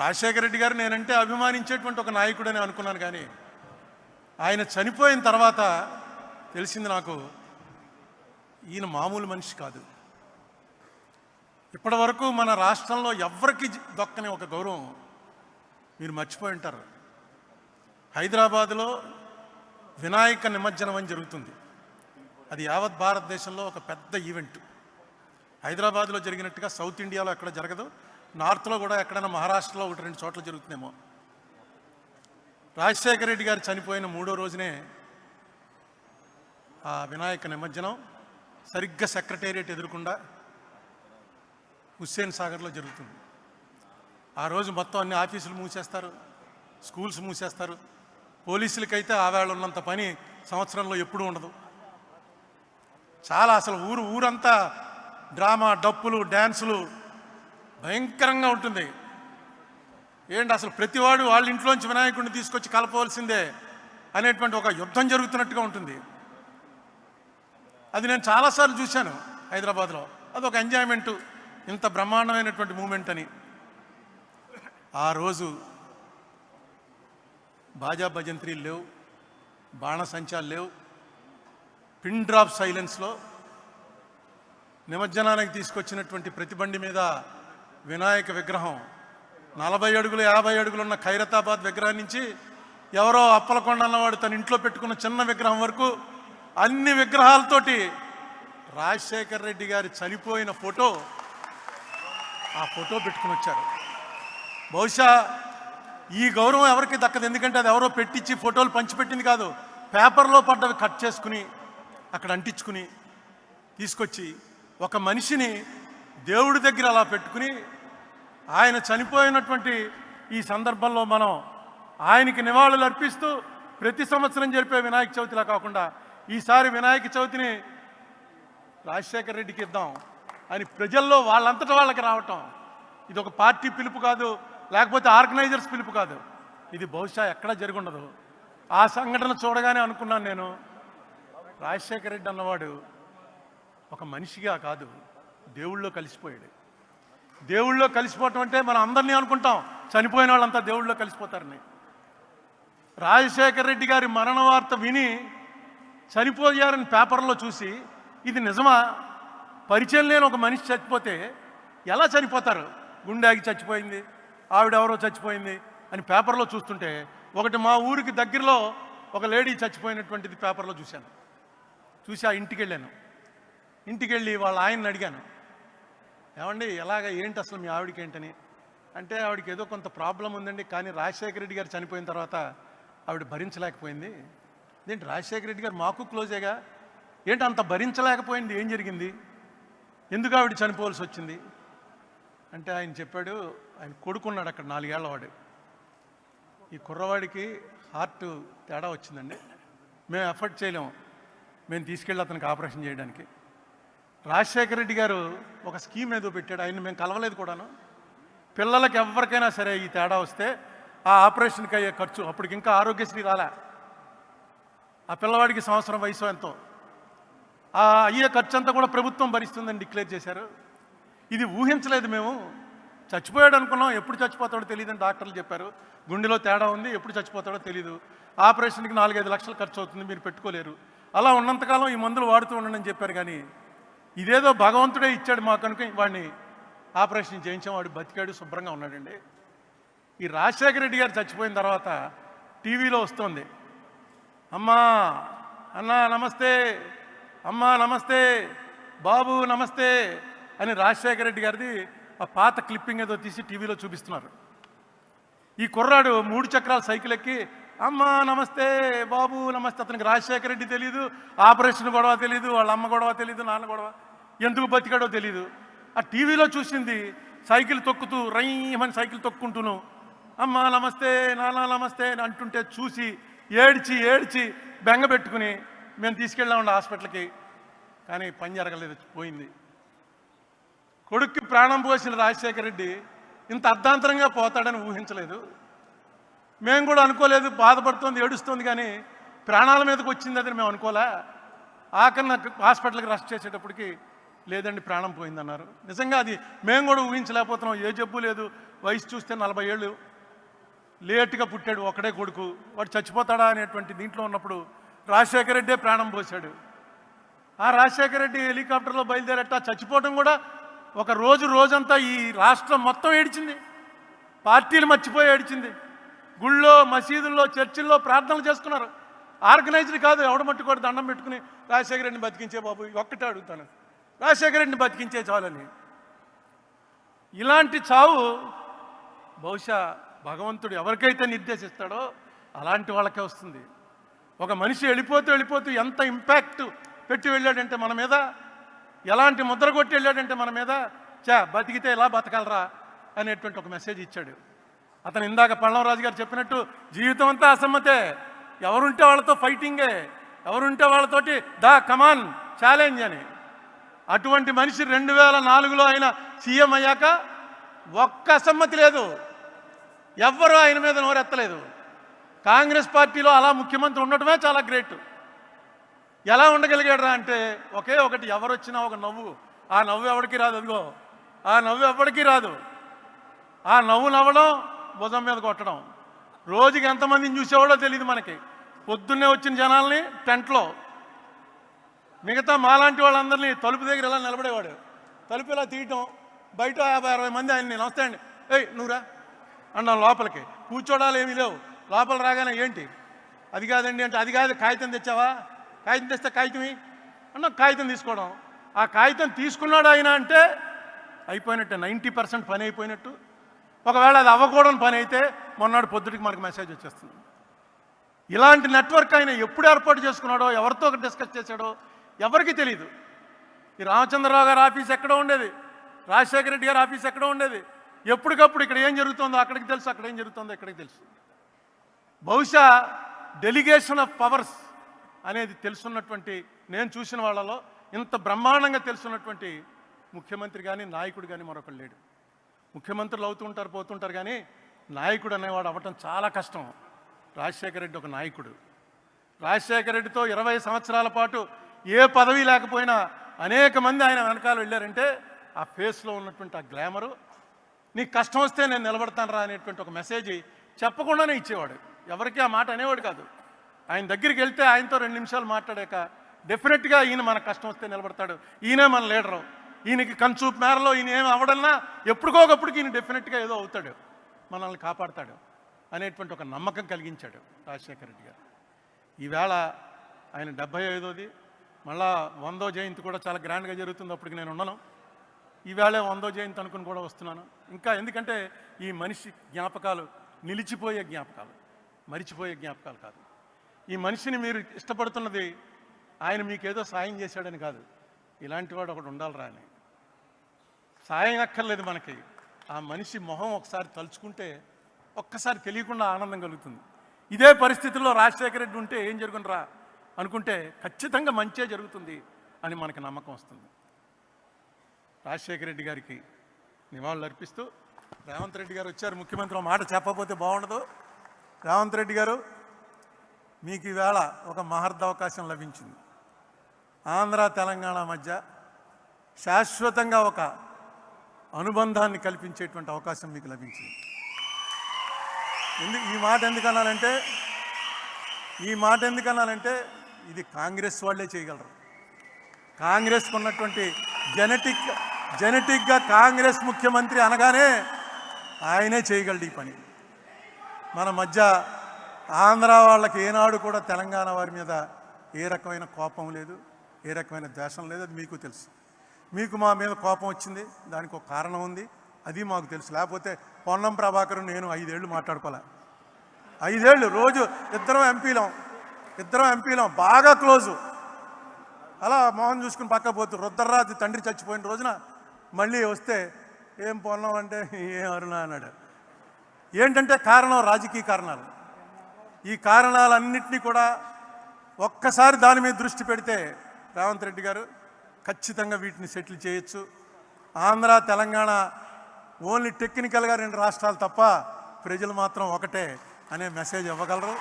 రాజశేఖర రెడ్డి గారు నేనంటే అభిమానించేటువంటి ఒక నాయకుడని అనుకున్నాను. కానీ ఆయన చనిపోయిన తర్వాత తెలిసింది నాకు, ఈయన మామూలు మనిషి కాదు. ఇప్పటి వరకు మన రాష్ట్రంలో ఎవరికి దొక్కని ఒక గౌరవం మీరు మర్చిపోయి ఉంటారు. హైదరాబాదులో వినాయక నిమజ్జనం అని జరుగుతుంది. అది యావత్ భారతదేశంలో ఒక పెద్ద ఈవెంట్. హైదరాబాద్లో జరిగినట్టుగా సౌత్ ఇండియాలో ఎక్కడ జరగదు. నార్త్లో కూడా ఎక్కడైనా మహారాష్ట్రలో 1-2 చోట్ల జరుగుతుందేమో. రాజశేఖర రెడ్డి గారు చనిపోయిన 3వ రోజునే ఆ వినాయక నిమజ్జనం సరిగ్గా సెక్రటేరియట్ ఎదురుకుండా హుస్సేన్ సాగర్లో జరుగుతుంది. ఆ రోజు మొత్తం అన్ని ఆఫీసులు మూసేస్తారు, స్కూల్స్ మూసేస్తారు. పోలీసులకైతే ఆవేళ ఉన్నంత పని సంవత్సరంలో ఎప్పుడూ ఉండదు. చాలా అసలు ఊరంతా డ్రామా, డప్పులు, డ్యాన్సులు భయంకరంగా ఉంటుంది. ఏంటి అసలు ప్రతివాడు వాళ్ళ ఇంట్లోంచి వినాయకుడిని తీసుకొచ్చి కలపవలసిందే అనేటువంటి ఒక యుద్ధం జరుగుతున్నట్టుగా ఉంటుంది. అది నేను చాలాసార్లు చూశాను హైదరాబాద్లో. అదొక ఎంజాయ్మెంటు, ఇంత బ్రహ్మాండమైనటువంటి మూమెంట్ అని. ఆ రోజు బాజా భజంత్రీలు లేవు, బాణసంచాలు లేవు. పిన్ డ్రాప్ సైలెన్స్లో నిమజ్జనానికి తీసుకొచ్చినటువంటి ప్రతి బండి మీద వినాయక విగ్రహం 40 అడుగులు 50 అడుగులు ఉన్న ఖైరతాబాద్ విగ్రహం నుంచి ఎవరో అప్పలకొండ అన్నవాడు తన ఇంట్లో పెట్టుకున్న చిన్న విగ్రహం వరకు అన్ని విగ్రహాలతోటి రాజశేఖర రెడ్డి గారి చనిపోయిన ఫోటో, ఆ ఫోటో పెట్టుకుని వచ్చారు. బహుశా ఈ గౌరవం ఎవరికి దక్కదు. ఎందుకంటే అది ఎవరో పెట్టించి ఫోటోలు పంచిపెట్టింది కాదు, పేపర్లో పడ్డవి కట్ చేసుకుని అక్కడ అంటించుకుని తీసుకొచ్చి ఒక మనిషిని దేవుడి దగ్గర అలా పెట్టుకుని ఆయన చనిపోయినటువంటి ఈ సందర్భంలో మనం ఆయనకి నివాళులు అర్పిస్తూ ప్రతి సంవత్సరం జరిపే వినాయక చవితిలా కాకుండా ఈసారి వినాయక చవితిని రాజశేఖర రెడ్డికి ఇద్దాం అని ప్రజల్లో వాళ్ళంతటా వాళ్ళకి రావటం, ఇది ఒక పార్టీ పిలుపు కాదు, లేకపోతే ఆర్గనైజర్స్ పిలుపు కాదు, ఇది బహుశా ఎక్కడా జరిగి ఉండదు. ఆ సంఘటన చూడగానే అనుకున్నాను నేను, రాజశేఖర రెడ్డి అన్నవాడు ఒక మనిషిగా కాదు, దేవుళ్ళో కలిసిపోయాడు. దేవుళ్ళో కలిసిపోవటం అంటే మనం అందరినీ అనుకుంటాం చనిపోయిన వాళ్ళంతా దేవుళ్ళో కలిసిపోతారని. రాజశేఖర రెడ్డి గారి మరణ వార్త విని చనిపోయారని పేపర్లో చూసి ఇది నిజమా, పరిచయం లేని ఒక మనిషి చచ్చిపోతే ఎలా చనిపోతారు, గుండె ఆగి చచ్చిపోయింది, ఆవిడెవరో చచ్చిపోయింది అని పేపర్లో చూస్తుంటే ఒకటి మా ఊరికి దగ్గరలో ఒక లేడీ చచ్చిపోయినటువంటిది పేపర్లో చూశాను. చూసి ఆ ఇంటికి వెళ్ళాను. ఇంటికి వెళ్ళి వాళ్ళ ఆయన్ని అడిగాను, ఏమండి ఎలాగ ఏంటి అసలు మీ ఆవిడకి ఏంటని. అంటే ఆవిడకి ఏదో కొంత ప్రాబ్లం ఉందండి, కానీ రాజశేఖర రెడ్డి గారు చనిపోయిన తర్వాత ఆవిడ భరించలేకపోయింది. ఏంటి రాజశేఖర రెడ్డి గారు మాకు క్లోజేగా, ఏంటి అంత భరించలేకపోయింది, ఏం జరిగింది, ఎందుకు ఆవిడ చనిపోవాల్సి వచ్చింది అంటే ఆయన చెప్పాడు, ఆయన కొడుకున్నాడు అక్కడ 4 ఏళ్ల వాడు, ఈ కుర్రవాడికి హార్ట్ తేడా వచ్చిందండి, మేము ఎఫర్ట్ చేయలేము, మేము తీసుకెళ్ళి అతనికి ఆపరేషన్ చేయడానికి. రాజశేఖర రెడ్డి గారు ఒక స్కీమ్ ఏదో పెట్టాడు, ఆయన్ని మేము కలవలేదు కూడాను. పిల్లలకి ఎవరికైనా సరే ఈ తేడా వస్తే ఆ ఆపరేషన్కి అయ్యే ఖర్చు, అప్పటికి ఇంకా ఆరోగ్యశ్రీ రాలే, ఆ పిల్లవాడికి సంవత్సరం వయసు ఎంతో, ఆ అయ్యే ఖర్చు అంతా కూడా ప్రభుత్వం భరిస్తుందని డిక్లేర్ చేశారు. ఇది ఊహించలేదు మేము, చచ్చిపోయాడు అనుకున్నాం, ఎప్పుడు చచ్చిపోతాడో తెలియదని డాక్టర్లు చెప్పారు, గుండెలో తేడా ఉంది, ఎప్పుడు చచ్చిపోతాడో తెలీదు, ఆపరేషన్కి 4-5 లక్షలు ఖర్చు అవుతుంది, మీరు పెట్టుకోలేరు, అలా ఉన్నంతకాలం ఈ మందులు వాడుతూ ఉండండి అని చెప్పారు. కానీ ఇదేదో భగవంతుడే ఇచ్చాడు మాకు కనుక వాడిని ఆపరేషన్ చేయించాం, వాడు బతికాడు, శుభ్రంగా ఉన్నాడండి. ఈ రాజశేఖర రెడ్డి గారు చచ్చిపోయిన తర్వాత టీవీలో వస్తుంది, అమ్మా అన్నా నమస్తే, అమ్మా నమస్తే, బాబు నమస్తే అని రాజశేఖర రెడ్డి గారిది ఆ పాత క్లిప్పింగ్ ఏదో తీసి టీవీలో చూపిస్తున్నారు. ఈ కుర్రాడు 3 చక్రాల సైకిల్ ఎక్కి అమ్మా నమస్తే, బాబు నమస్తే, అతనికి రాజశేఖర రెడ్డి తెలీదు, ఆపరేషన్ గొడవ తెలీదు, వాళ్ళ అమ్మ గొడవ తెలీదు, నాన్న గొడవ, ఎందుకు బతికాడో తెలీదు. ఆ టీవీలో చూసింది సైకిల్ తొక్కుతూ రైమని సైకిల్ తొక్కుంటూను అమ్మా నమస్తే, నాన్న నమస్తే అని అంటుంటే చూసి ఏడ్చి ఏడ్చి బెంగ పెట్టుకుని మేము తీసుకెళ్ళామండి హాస్పిటల్కి, కానీ పని జరగలేదు, పోయింది. కొడుక్కి ప్రాణం పోసిన రాజశేఖర రెడ్డి ఇంత అర్ధాంతరంగా పోతాడని ఊహించలేదు, మేము కూడా అనుకోలేదు. బాధపడుతోంది, ఏడుస్తోంది, కానీ ప్రాణాల మీదకి వచ్చింది అని మేము అనుకోలే. ఆఖరిన హాస్పిటల్కి రష్ చేసేటప్పటికి లేదండి ప్రాణం పోయిందన్నారు. నిజంగా అది మేము కూడా ఊహించలేకపోతున్నాం. ఏ జబ్బు లేదు, వయసు చూస్తే 40 ఏళ్ళు, లేటుగా పుట్టాడు, ఒకడే కొడుకు, వాడు చచ్చిపోతాడా అనేటువంటి దీంట్లో ఉన్నప్పుడు రాజశేఖర రెడ్డే ప్రాణం పోశాడు. ఆ రాజశేఖర రెడ్డి హెలికాప్టర్లో బయలుదేరట చచ్చిపోవడం కూడా ఒక రోజంతా ఈ రాష్ట్రం మొత్తం ఏడిచింది, పార్టీలు మర్చిపోయి ఏడిచింది, గుళ్ళో మసీదుల్లో చర్చిల్లో ప్రార్థనలు చేసుకున్నారు. ఆర్గనైజ్డ్ కాదు, ఎవడ మట్టుకోడు దండం పెట్టుకుని రాజశేఖర రెడ్డిని బతికించే బాబు, ఒక్కటే అడుగుతాను, రాజశేఖర రెడ్డిని బతికించే చాలని. ఇలాంటి చావు బహుశా భగవంతుడు ఎవరికైతే నిర్దేశిస్తాడో అలాంటి వాళ్ళకే వస్తుంది. ఒక మనిషి వెళ్ళిపోతూ ఎంత ఇంపాక్ట్ పెట్టి వెళ్ళాడంటే మన మీద, ఎలాంటి ముద్ర కొట్టి వెళ్ళాడంటే మన మీద, బతికితే ఎలా బతకాలరా అనేటువంటి ఒక మెసేజ్ ఇచ్చాడు. అతను ఇందాక పళ్ళవరాజు గారు చెప్పినట్టు జీవితం అంతా అసమ్మతే, ఎవరుంటే వాళ్ళతో ఫైటింగే, ఎవరుంటే వాళ్ళతోటి కమాన్ ఛాలెంజ్ అని. అటువంటి మనిషి 2004లో ఆయన సీఎం అయ్యాక ఒక్క అసమ్మతి లేదు, ఎవ్వరూ ఆయన మీద నోరెత్తలేదు. కాంగ్రెస్ పార్టీలో అలా ముఖ్యమంత్రి ఉండటమే చాలా గ్రేట్. ఎలా ఉండగలిగాడరా అంటే ఒకే ఒకటి, ఎవరు వచ్చినా ఒక నవ్వు, ఆ నవ్వు ఎవరికి రాదు, అదిగో ఆ నవ్వు ఎవరికి రాదు, ఆ నవ్వు నవ్వడం, భుజం మీద కొట్టడం. రోజుకి ఎంతమందిని చూసేవాడో తెలియదు మనకి. పొద్దున్నే వచ్చిన జనాల్ని టెంట్లో, మిగతా మాలాంటి వాళ్ళందరినీ తలుపు దగ్గర ఇలా నిలబడేవాడు, తలుపు ఇలా తీయటం, బయట 50-60 మంది ఆయన్ని నమస్తే అండి, ఏయ్ నువ్వురా అన్నాం, లోపలికి కూర్చోడాలు ఏమీ లేవు. లోపల రాగానే ఏంటి అది కాదండి అంటే, అది కాదు, కాగితం తెచ్చావా, కాగితం తెస్తే కాగితమి అన్న, కాగితం తీసుకోవడం. ఆ కాగితం తీసుకున్నాడు ఆయన అంటే అయిపోయినట్టే, 90% పని అయిపోయినట్టు. ఒకవేళ అది అవ్వకూడని పని అయితే మొన్నటి పొద్దుటికి మనకు మెసేజ్ వచ్చేస్తుంది. ఇలాంటి నెట్వర్క్ ఆయన ఎప్పుడు ఏర్పాటు చేసుకున్నాడో, ఎవరితో డిస్కస్ చేశాడో ఎవరికీ తెలియదు. ఈ రామచంద్రరావు గారి ఆఫీస్ ఎక్కడో ఉండేది, రాజశేఖర రెడ్డి గారి ఆఫీస్ ఎక్కడో ఉండేది. ఎప్పటికప్పుడు ఇక్కడ ఏం జరుగుతుందో అక్కడికి తెలుసు, అక్కడ ఏం జరుగుతుందో ఇక్కడికి తెలుసు. బహుశా డెలిగేషన్ ఆఫ్ పవర్స్ అనేది తెలుసున్నటువంటి, నేను చూసిన వాళ్ళలో ఇంత బ్రహ్మాండంగా తెలుసున్నటువంటి ముఖ్యమంత్రి కానీ నాయకుడు కానీ మరొకరు లేడు. ముఖ్యమంత్రులు అవుతుంటారు పోతుంటారు, కానీ నాయకుడు అనేవాడు అవ్వటం చాలా కష్టం. రాజశేఖర రెడ్డి ఒక నాయకుడు. రాజశేఖర రెడ్డితో 20 సంవత్సరాల పాటు ఏ పదవి లేకపోయినా అనేక మంది ఆయన వెనకాల వెళ్ళారంటే ఆ ఫేస్లో ఉన్నటువంటి ఆ గ్లామరు, నీకు కష్టం వస్తే నేను నిలబడతాను రా అనేటువంటి ఒక మెసేజ్ చెప్పకుండానే ఇచ్చేవాడు. ఎవరికి ఆ మాట అనేవాడు కాదు. ఆయన దగ్గరికి వెళ్తే ఆయనతో 2 నిమిషాలు మాట్లాడాక డెఫినెట్గా ఈయన మన కష్టం వస్తే నిలబడతాడు, ఈయనే మన లీడరు, ఈయనకి కన్సూప్ మేరలో ఈయన ఏమి అవ్వడన్నా ఎప్పటికోకప్పటికి ఈయన డెఫినెట్గా ఏదో అవుతాడు, మనల్ని కాపాడతాడు అనేటువంటి ఒక నమ్మకం కలిగించాడు రాజశేఖర రెడ్డి గారు. ఈవేళ ఆయన 75వ మళ్ళా 100వ జయంతి కూడా చాలా గ్రాండ్గా జరుగుతుంది. అప్పటికి నేను ఉన్నాను. ఈవేళ 100వ జయంతి అనుకుని కూడా వస్తున్నాను. ఇంకా ఎందుకంటే ఈ మనిషి జ్ఞాపకాలు నిలిచిపోయే జ్ఞాపకాలు, మరిచిపోయే జ్ఞాపకాలు కాదు. ఈ మనిషిని మీరు ఇష్టపడుతున్నది ఆయన మీకేదో సాయం చేశాడని కాదు, ఇలాంటి వాడు ఒకడు ఉండాలిరా అని. సాయం అక్కర్లేదు మనకి, ఆ మనిషి మొహం ఒకసారి తలుచుకుంటే ఒక్కసారి తెలియకుండా ఆనందం కలుగుతుంది. ఇదే పరిస్థితుల్లో రాజశేఖర రెడ్డి ఉంటే ఏం జరుగునరా అనుకుంటే ఖచ్చితంగా మంచే జరుగుతుంది అని మనకి నమ్మకం వస్తుంది. రాజశేఖర రెడ్డి గారికి నివాళులు అర్పిస్తూ రేవంత్ రెడ్డి గారు వచ్చారు. ముఖ్యమంత్రి మాట చెప్పకపోతే బాగుండదు. రేవంత్ రెడ్డి గారు, మీకు ఈవేళ ఒక మహర్దవకాశం లభించింది. ఆంధ్ర తెలంగాణ మధ్య శాశ్వతంగా ఒక అనుబంధాన్ని కల్పించేటువంటి అవకాశం మీకు లభించింది. ఈ మాట ఎందుకన్నానంటే ఇది కాంగ్రెస్ వాళ్ళే చేయగలరు. కాంగ్రెస్కు ఉన్నటువంటి జెనెటిక్గా కాంగ్రెస్ ముఖ్యమంత్రి అనగానే ఆయనే చేయగలడు ఈ పని. మన మధ్య ఆంధ్ర వాళ్ళకి ఏనాడు కూడా తెలంగాణ వారి మీద ఏ రకమైన కోపం లేదు, ఏ రకమైన ద్వేషం లేదు. అది మీకు తెలుసు. మీకు మా మీద కోపం వచ్చింది, దానికి ఒక కారణం ఉంది, అది మాకు తెలుసు. లేకపోతే పొన్నం ప్రభాకర్ నేను 5 ఏళ్ళు మాట్లాడుకోలే. 5 ఏళ్ళు రోజు ఇద్దరం ఎంపీలం బాగా క్లోజు. అలా మోహన్ చూసుకుని పక్క పోతూ రుద్రరాజు తండ్రి చచ్చిపోయిన రోజున మళ్ళీ వస్తే ఏం పొన్నం అంటే ఏం అరుణ అన్నాడు. ఏంటంటే కారణం రాజకీయ కారణాలు. ఈ కారణాలన్నింటినీ కూడా ఒక్కసారి దాని మీద దృష్టి పెడితే రేవంత్ రెడ్డి గారు ఖచ్చితంగా వీటిని సెటిల్ చేయొచ్చు. ఆంధ్ర తెలంగాణ ఓన్లీ టెక్నికల్గా 2 రాష్ట్రాలు తప్ప ప్రజలు మాత్రం ఒకటే అనే మెసేజ్ ఇవ్వగలరు.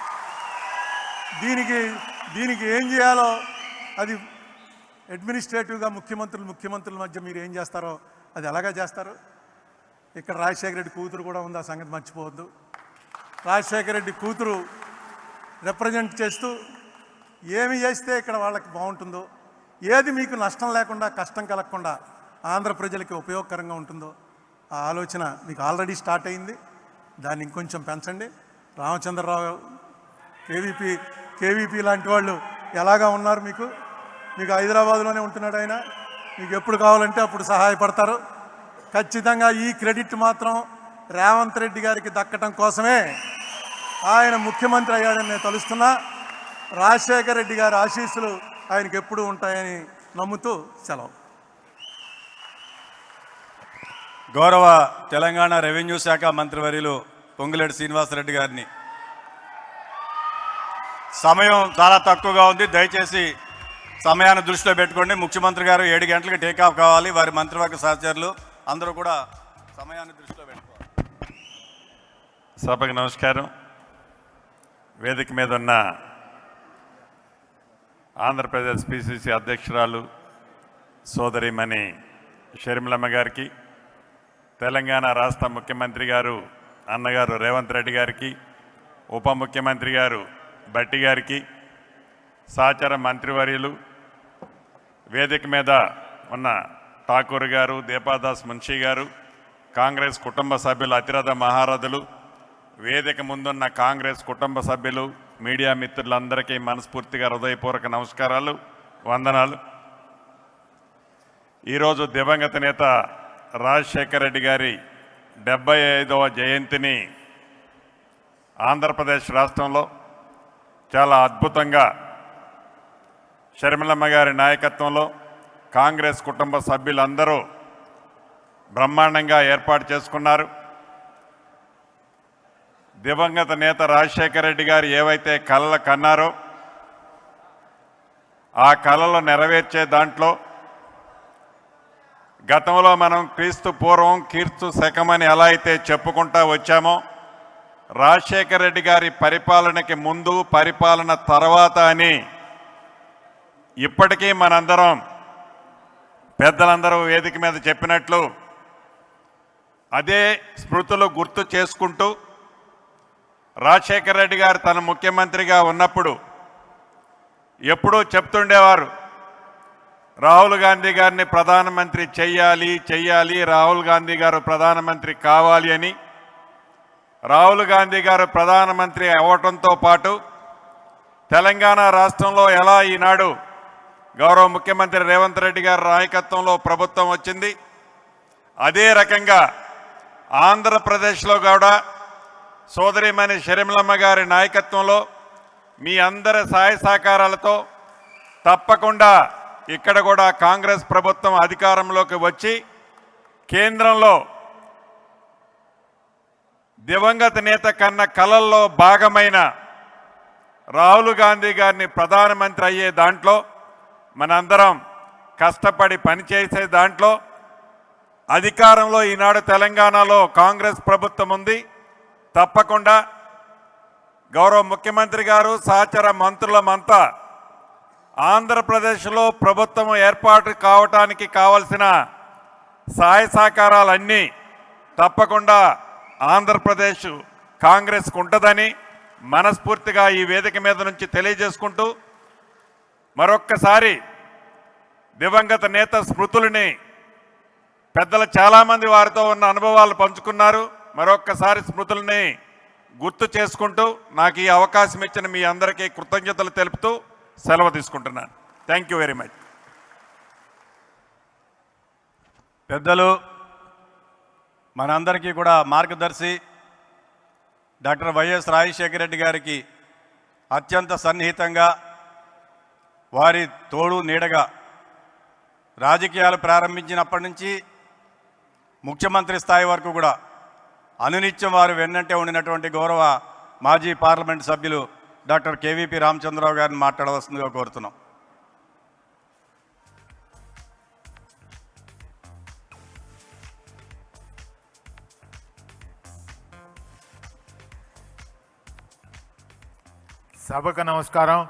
దీనికి ఏం చేయాలో అది అడ్మినిస్ట్రేటివ్గా ముఖ్యమంత్రుల మధ్య మీరు ఏం చేస్తారో అది ఎలాగా చేస్తారు. ఇక్కడ రాజశేఖర రెడ్డి కూతురు కూడా ఉంది, ఆ సంగతి మర్చిపోవద్దు. రాజశేఖర రెడ్డి కూతురు రిప్రజెంట్ చేస్తూ ఏమి చేస్తే ఇక్కడ వాళ్ళకి బాగుంటుందో, ఏది మీకు నష్టం లేకుండా కష్టం కలగకుండా ఆంధ్ర ప్రజలకి ఉపయోగకరంగా ఉంటుందో ఆ ఆలోచన మీకు ఆల్రెడీ స్టార్ట్ అయింది. దాన్ని ఇంకొంచెం పెంచండి. రామచంద్రరావు కేవీపీ లాంటి వాళ్ళు ఎలాగా ఉన్నారు, మీకు హైదరాబాద్లోనే ఉంటున్నాడు ఆయన. మీకు ఎప్పుడు కావాలంటే అప్పుడు సహాయపడతారు. ఖచ్చితంగా ఈ క్రెడిట్ మాత్రం రేవంత్ రెడ్డి గారికి దక్కటం కోసమే ఆయన ముఖ్యమంత్రి అయ్యాడని నేను తలుస్తున్నా. రాజశేఖర రెడ్డి గారి ఆశీస్సులు ఆయనకి ఎప్పుడూ ఉంటాయని నమ్ముతూ సెలవు. గౌరవ తెలంగాణ రెవెన్యూ శాఖ మంత్రివర్యులు పొంగులేటి శ్రీనివాసరెడ్డి గారిని, సమయం చాలా తక్కువగా ఉంది, దయచేసి సమయాన్ని దృష్టిలో పెట్టుకోండి. ముఖ్యమంత్రి గారు 7 గంటలకు టేకాఫ్ కావాలి. వారి మంత్రివర్గ సహచరులు అందరూ కూడా సమయాన్ని దృష్టిలో పెట్టుకోవాలి. సభకు నమస్కారం. వేదిక మీద ఉన్న ఆంధ్రప్రదేశ్ పిసిసి అధ్యక్షురాలు సోదరిమణి షర్మిలమ్మ గారికి, తెలంగాణ రాష్ట్ర ముఖ్యమంత్రి గారు అన్నగారు రేవంత్ రెడ్డి గారికి, ఉప ముఖ్యమంత్రి గారు భట్టి గారికి, సహచర మంత్రివర్యులు, వేదిక మీద ఉన్న ఠాకూర్ గారు, దీపాదాస్ మున్షి గారు, కాంగ్రెస్ కుటుంబ సభ్యులు, అతిరథ మహారథులు, వేదిక ముందున్న కాంగ్రెస్ కుటుంబ సభ్యులు, మీడియా మిత్రులందరికీ మనస్ఫూర్తిగా హృదయపూర్వక నమస్కారాలు, వందనాలు. ఈరోజు దివంగత నేత రాజశేఖర రెడ్డి గారి 75వ జయంతిని ఆంధ్రప్రదేశ్ రాష్ట్రంలో చాలా అద్భుతంగా షర్మిలమ్మ గారి నాయకత్వంలో కాంగ్రెస్ కుటుంబ సభ్యులందరూ బ్రహ్మాండంగా ఏర్పాటు చేసుకున్నారు. దివంగత నేత రాజశేఖర రెడ్డి గారు ఏవైతే కలలు కన్నారో ఆ కలలు నెరవేర్చే దాంట్లో గతంలో మనం క్రీస్తు పూర్వం కీర్తు శకమని ఎలా అయితే చెప్పుకుంటా వచ్చామో రాజశేఖర రెడ్డి గారి పరిపాలనకి ముందు పరిపాలన తర్వాత అని ఇప్పటికీ మనందరం పెద్దలందరూ వేదిక మీద చెప్పినట్లు అదే స్మృతులు గుర్తు చేసుకుంటూ రాజశేఖర రెడ్డి గారు తన ముఖ్యమంత్రిగా ఉన్నప్పుడు ఎప్పుడూ చెప్తుండేవారు, రాహుల్ గాంధీ గారిని ప్రధానమంత్రి చెయ్యాలి, రాహుల్ గాంధీ గారు ప్రధానమంత్రి కావాలి అని. రాహుల్ గాంధీ గారు ప్రధానమంత్రి అవ్వటంతో పాటు తెలంగాణ రాష్ట్రంలో ఎలా ఈనాడు గౌరవ ముఖ్యమంత్రి రేవంత్ రెడ్డి గారి నాయకత్వంలో ప్రభుత్వం వచ్చింది, అదే రకంగా ఆంధ్రప్రదేశ్లో కూడా సోదరిమణి షర్మిలమ్మ గారి నాయకత్వంలో మీ అందరి సహాయ సహకారాలతో తప్పకుండా ఇక్కడ కూడా కాంగ్రెస్ ప్రభుత్వం అధికారంలోకి వచ్చి కేంద్రంలో దివంగత నేత కన్న కలల్లో భాగమైన రాహుల్ గాంధీ గారిని ప్రధానమంత్రి అయ్యే దాంట్లో మనందరం కష్టపడి పనిచేసే దాంట్లో అధికారంలో ఈనాడు తెలంగాణలో కాంగ్రెస్ ప్రభుత్వం ఉంది. తప్పకుండా గౌరవ ముఖ్యమంత్రి గారు సహచర మంత్రులమంతా ఆంధ్రప్రదేశ్లో ప్రభుత్వం ఏర్పాటు కావటానికి కావలసిన సహాయ సహకారాలన్నీ తప్పకుండా ఆంధ్రప్రదేశ్ కాంగ్రెస్కు ఉంటుందని మనస్ఫూర్తిగా ఈ వేదిక మీద నుంచి తెలియజేసుకుంటూ మరొక్కసారి దివంగత నేత స్మృతులని పెద్దలు చాలామంది వారితో ఉన్న అనుభవాలు పంచుకున్నారు. మరొక్కసారి స్మృతుల్ని గుర్తు చేసుకుంటూ నాకు ఈ అవకాశం ఇచ్చిన మీ అందరికీ కృతజ్ఞతలు తెలుపుతూ సెలవు తీసుకుంటున్నాను. Thank you very much. పెద్దలు మనందరికీ కూడా మార్గదర్శి డాక్టర్ వైఎస్ రాజశేఖర రెడ్డి గారికి అత్యంత సన్నిహితంగా వారి తోడు నీడగా రాజకీయాలు ప్రారంభించినప్పటి నుంచి ముఖ్యమంత్రి స్థాయి వరకు కూడా అనునిత్యం వారు వెన్నంటే ఉండినటువంటి గౌరవ మాజీ పార్లమెంట్ సభ్యులు డాక్టర్ కేవీపీ రామచంద్రరావు గారిని మాట్లాడవలసిందిగా కోరుతున్నాం. సభకు నమస్కారం.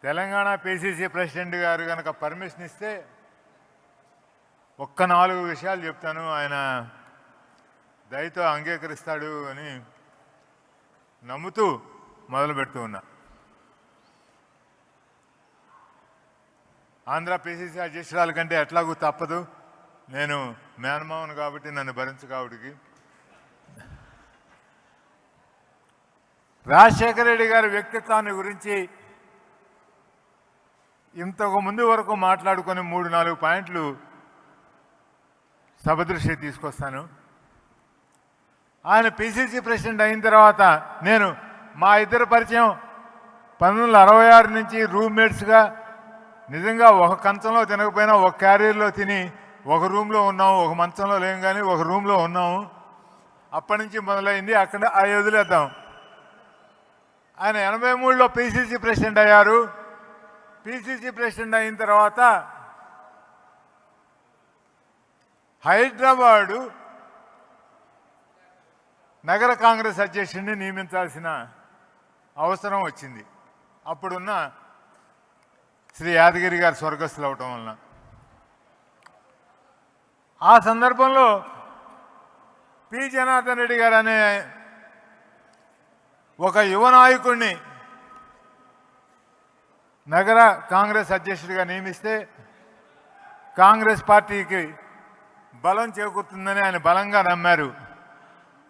తెలంగాణ పిసిసి ప్రెసిడెంట్ గారు కనుక పర్మిషన్ ఇస్తే ఒక్క 4 విషయాలు చెప్తాను, ఆయన దయతో అంగీకరిస్తాడు అని నమ్ముతూ మొదలు పెడుతూ ఉన్నా. ఆంధ్ర పిసిసి అధ్యక్షురాల కంటే ఎట్లాగూ తప్పదు, నేను మేనమావను కాబట్టి నన్ను భరించకావుడికి. రాజశేఖర రెడ్డి గారి వ్యక్తిత్వాన్ని గురించి ఇంతకు ముందు వరకు మాట్లాడుకొని 3-4 పాయింట్లు సభ దృష్టి తీసుకొస్తాను. ఆయన పిసిసి ప్రెసిడెంట్ అయిన తర్వాత నేను మా ఇద్దరు పరిచయం 1966 నుంచి రూమ్మేట్స్గా నిజంగా ఒక కంచంలో తినకపోయినా ఒక క్యారియర్లో తిని ఒక రూమ్లో ఉన్నాము, ఒక మంచంలో లేం కానీ ఒక రూమ్లో ఉన్నాము. అప్పటి నుంచి మొదలైంది, అక్కడ అవి వదిలేద్దాం. ఆయన 83లో పిసిసి ప్రెసిడెంట్ అయ్యారు. పిసిసి ప్రెసిడెంట్ అయిన తర్వాత హైదరాబాదు నగర కాంగ్రెస్ అధ్యక్షుడిని నియమించాల్సిన అవసరం వచ్చింది. అప్పుడున్న శ్రీ యాదగిరి గారు స్వర్గస్థులు అవటం వలన. ఆ సందర్భంలో పి జనార్దన్ రెడ్డి గారు అనే ఒక యువ నాయకుడిని నగర కాంగ్రెస్ అధ్యక్షుడిగా నియమిస్తే కాంగ్రెస్ పార్టీకి బలం చేకూరుతుందని ఆయన బలంగా నమ్మారు.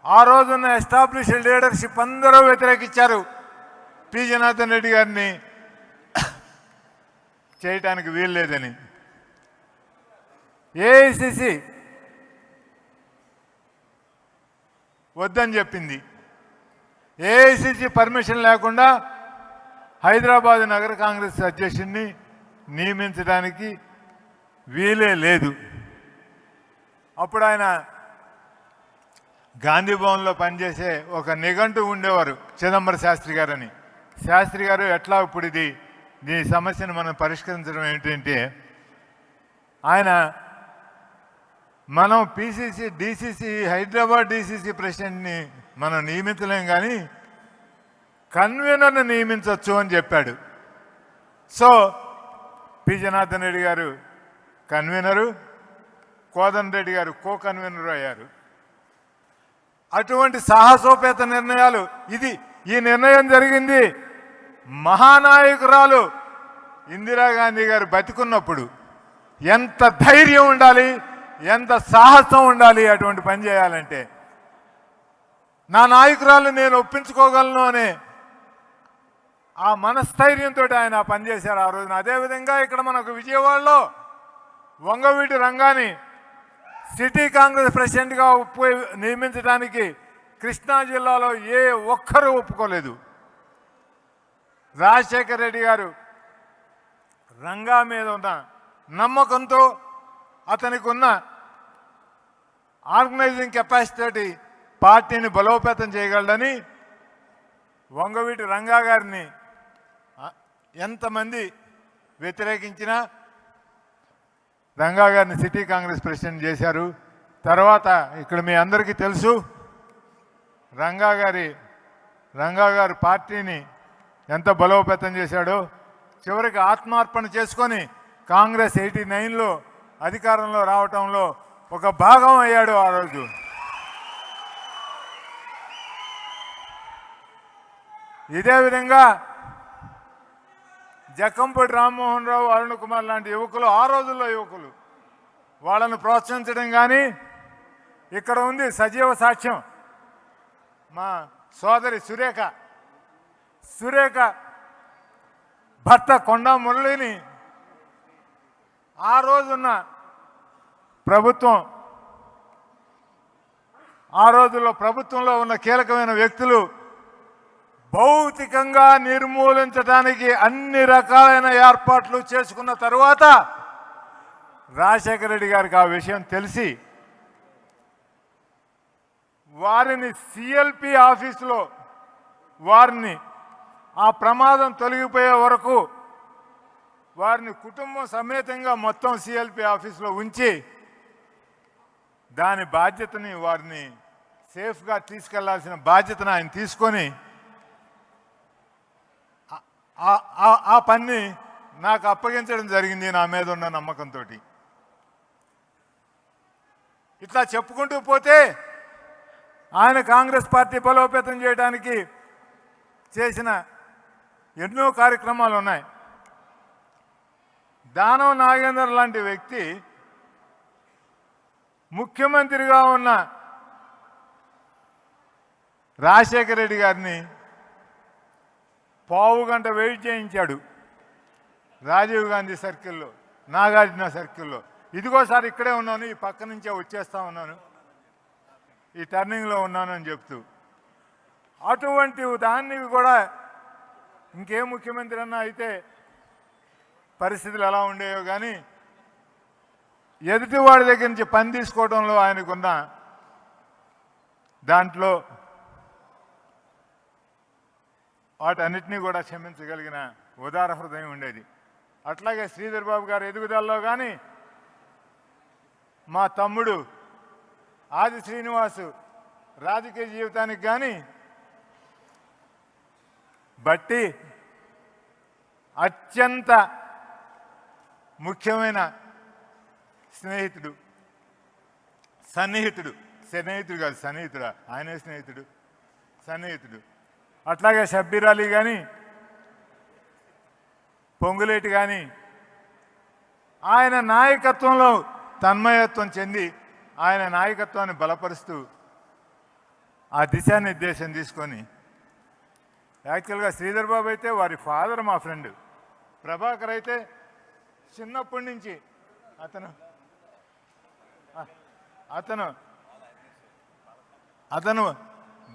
ఆ రోజున్న ఎస్టాబ్లిష్డ్ లీడర్షిప్ అందరూ వ్యతిరేకించారు పి జనార్దన్ రెడ్డి గారిని చేయటానికి వీల్లేదని. ఏఐసిసి వద్దని చెప్పింది. ఏఐసిసి పర్మిషన్ లేకుండా హైదరాబాద్ నగర కాంగ్రెస్ అధ్యక్షుడిని నియమించడానికి వీలే లేదు. అప్పుడు ఆయన గాంధీ భవన్లో పనిచేసే ఒక నిఘంటు ఉండేవారు, చిదంబరం శాస్త్రి గారని. శాస్త్రి గారు ఎట్లా ఇప్పుడు ఈ సమస్యను మనం పరిష్కరించడం ఏంటంటే, ఆయన మనం పిసిసి డిసిసి హైదరాబాద్ డిసిసి ప్రెసిడెంట్ని మనం నియమించలేం కానీ కన్వీనర్ని నియమించవచ్చు అని చెప్పాడు. సో పి జనార్దన్ రెడ్డి గారు కన్వీనరు, కోదండ రెడ్డి గారు కో కన్వీనరు అయ్యారు. అటువంటి సాహసోపేత నిర్ణయాలు ఈ నిర్ణయం జరిగింది మహానాయకురాలు ఇందిరాగాంధీ గారు బతికున్నప్పుడు. ఎంత ధైర్యం ఉండాలి, ఎంత సాహసం ఉండాలి అటువంటి పని చేయాలంటే. నా నాయకురాలు నేను ఒప్పించుకోగలను అనే ఆ మనస్థైర్యంతో ఆయన పనిచేశారు ఆ రోజున. అదేవిధంగా ఇక్కడ మనకు విజయవాడలో వంగవీటి రంగాని సిటీ కాంగ్రెస్ ప్రెసిడెంట్గా నియమించడానికి కృష్ణా జిల్లాలో ఏ ఒక్కరూ ఒప్పుకోలేదు. రాజశేఖర రెడ్డి గారు రంగా మీద ఉన్న నమ్మకంతో, అతనికి ఉన్న ఆర్గనైజింగ్ కెపాసిటీ పార్టీని బలోపేతం చేయగలడని వంగవీటి రంగా గారిని ఎంతమంది వ్యతిరేకించినా రంగా గారిని సిటీ కాంగ్రెస్ ప్రెసిడెంట్ చేశారు. తర్వాత ఇక్కడ మీ అందరికీ తెలుసు, రంగా గారు పార్టీని ఎంత బలోపేతం చేశాడో. చివరికి ఆత్మార్పణ చేసుకొని కాంగ్రెస్ 89లో అధికారంలో రావటంలో ఒక భాగం అయ్యాడు ఆ రోజు. ఇదే విధంగా జక్కంపూడి రామ్మోహన్ రావు, అరుణ్ కుమార్ లాంటి యువకులు, ఆ రోజుల్లో యువకులు, వాళ్ళను ప్రోత్సహించడం కానీ, ఇక్కడ ఉంది సజీవ సాక్ష్యం మా సోదరి సురేఖ భర్త కొండా మురళిని ఆ రోజున్న ప్రభుత్వం, ఆ రోజుల్లో ప్రభుత్వంలో ఉన్న కీలకమైన వ్యక్తులు భౌతికంగా నిర్మూలించడానికి అన్ని రకాలైన ఏర్పాట్లు చేసుకున్న తరువాత రాజశేఖర రెడ్డి గారికి ఆ విషయం తెలిసి వారిని సిఎల్పి ఆఫీసులో వారిని ఆ ప్రమాదం తొలగిపోయే వరకు వారిని కుటుంబం సమేతంగా మొత్తం సిఎల్పి ఆఫీసులో ఉంచి దాని బాధ్యతని, వారిని సేఫ్గా తీసుకెళ్లాల్సిన బాధ్యతను ఆయన తీసుకొని ఆ పని నాకు అప్పగించడం జరిగింది నా మీద ఉన్న నమ్మకంతో. ఇట్లా చెప్పుకుంటూ పోతే ఆయన కాంగ్రెస్ పార్టీ బలోపేతం చేయడానికి చేసిన ఎన్నో కార్యక్రమాలు ఉన్నాయి. దానం నాగేందర్ లాంటి వ్యక్తి ముఖ్యమంత్రిగా ఉన్న రాజశేఖర రెడ్డి గారిని పావు గంట వెయిట్ చేయించాడు రాజీవ్ గాంధీ సర్కిల్లో, నాగార్జున సర్కిల్లో. ఇదిగోసారి ఇక్కడే ఉన్నాను, ఈ పక్క నుంచే వచ్చేస్తా ఉన్నాను, ఈ టర్నింగ్లో ఉన్నాను అని చెప్తూ. అటువంటి దాన్ని కూడా ఇంకే ముఖ్యమంత్రి అన్నా అయితే పరిస్థితులు ఎలా ఉండేవో కానీ ఎదుటివాడి దగ్గర నుంచి పని తీసుకోవడంలో ఆయనకున్న దాంట్లో వాటన్నిటినీ కూడా క్షమించగలిగిన ఉదార హృదయం ఉండేది. అట్లాగే శ్రీధర్ బాబు గారి ఎదుగుదలలో కానీ, మా తమ్ముడు ఆది శ్రీనివాసు రాజకీయ జీవితానికి కానీ బట్టి అత్యంత ముఖ్యమైన స్నేహితుడు కాదు సన్నిహితుడు, ఆయనే సన్నిహితుడు. అట్లాగే షబ్బీర్ అలీ కానీ, పొంగులేటి కానీ ఆయన నాయకత్వంలో తన్మయత్వం చెంది ఆయన నాయకత్వాన్ని బలపరుస్తూ ఆ దిశానిర్దేశం తీసుకొని, యాక్చువల్గా శ్రీధర్ బాబు అయితే వారి ఫాదర్ మా ఫ్రెండ్, ప్రభాకర్ అయితే చిన్నప్పటి నుంచి అతను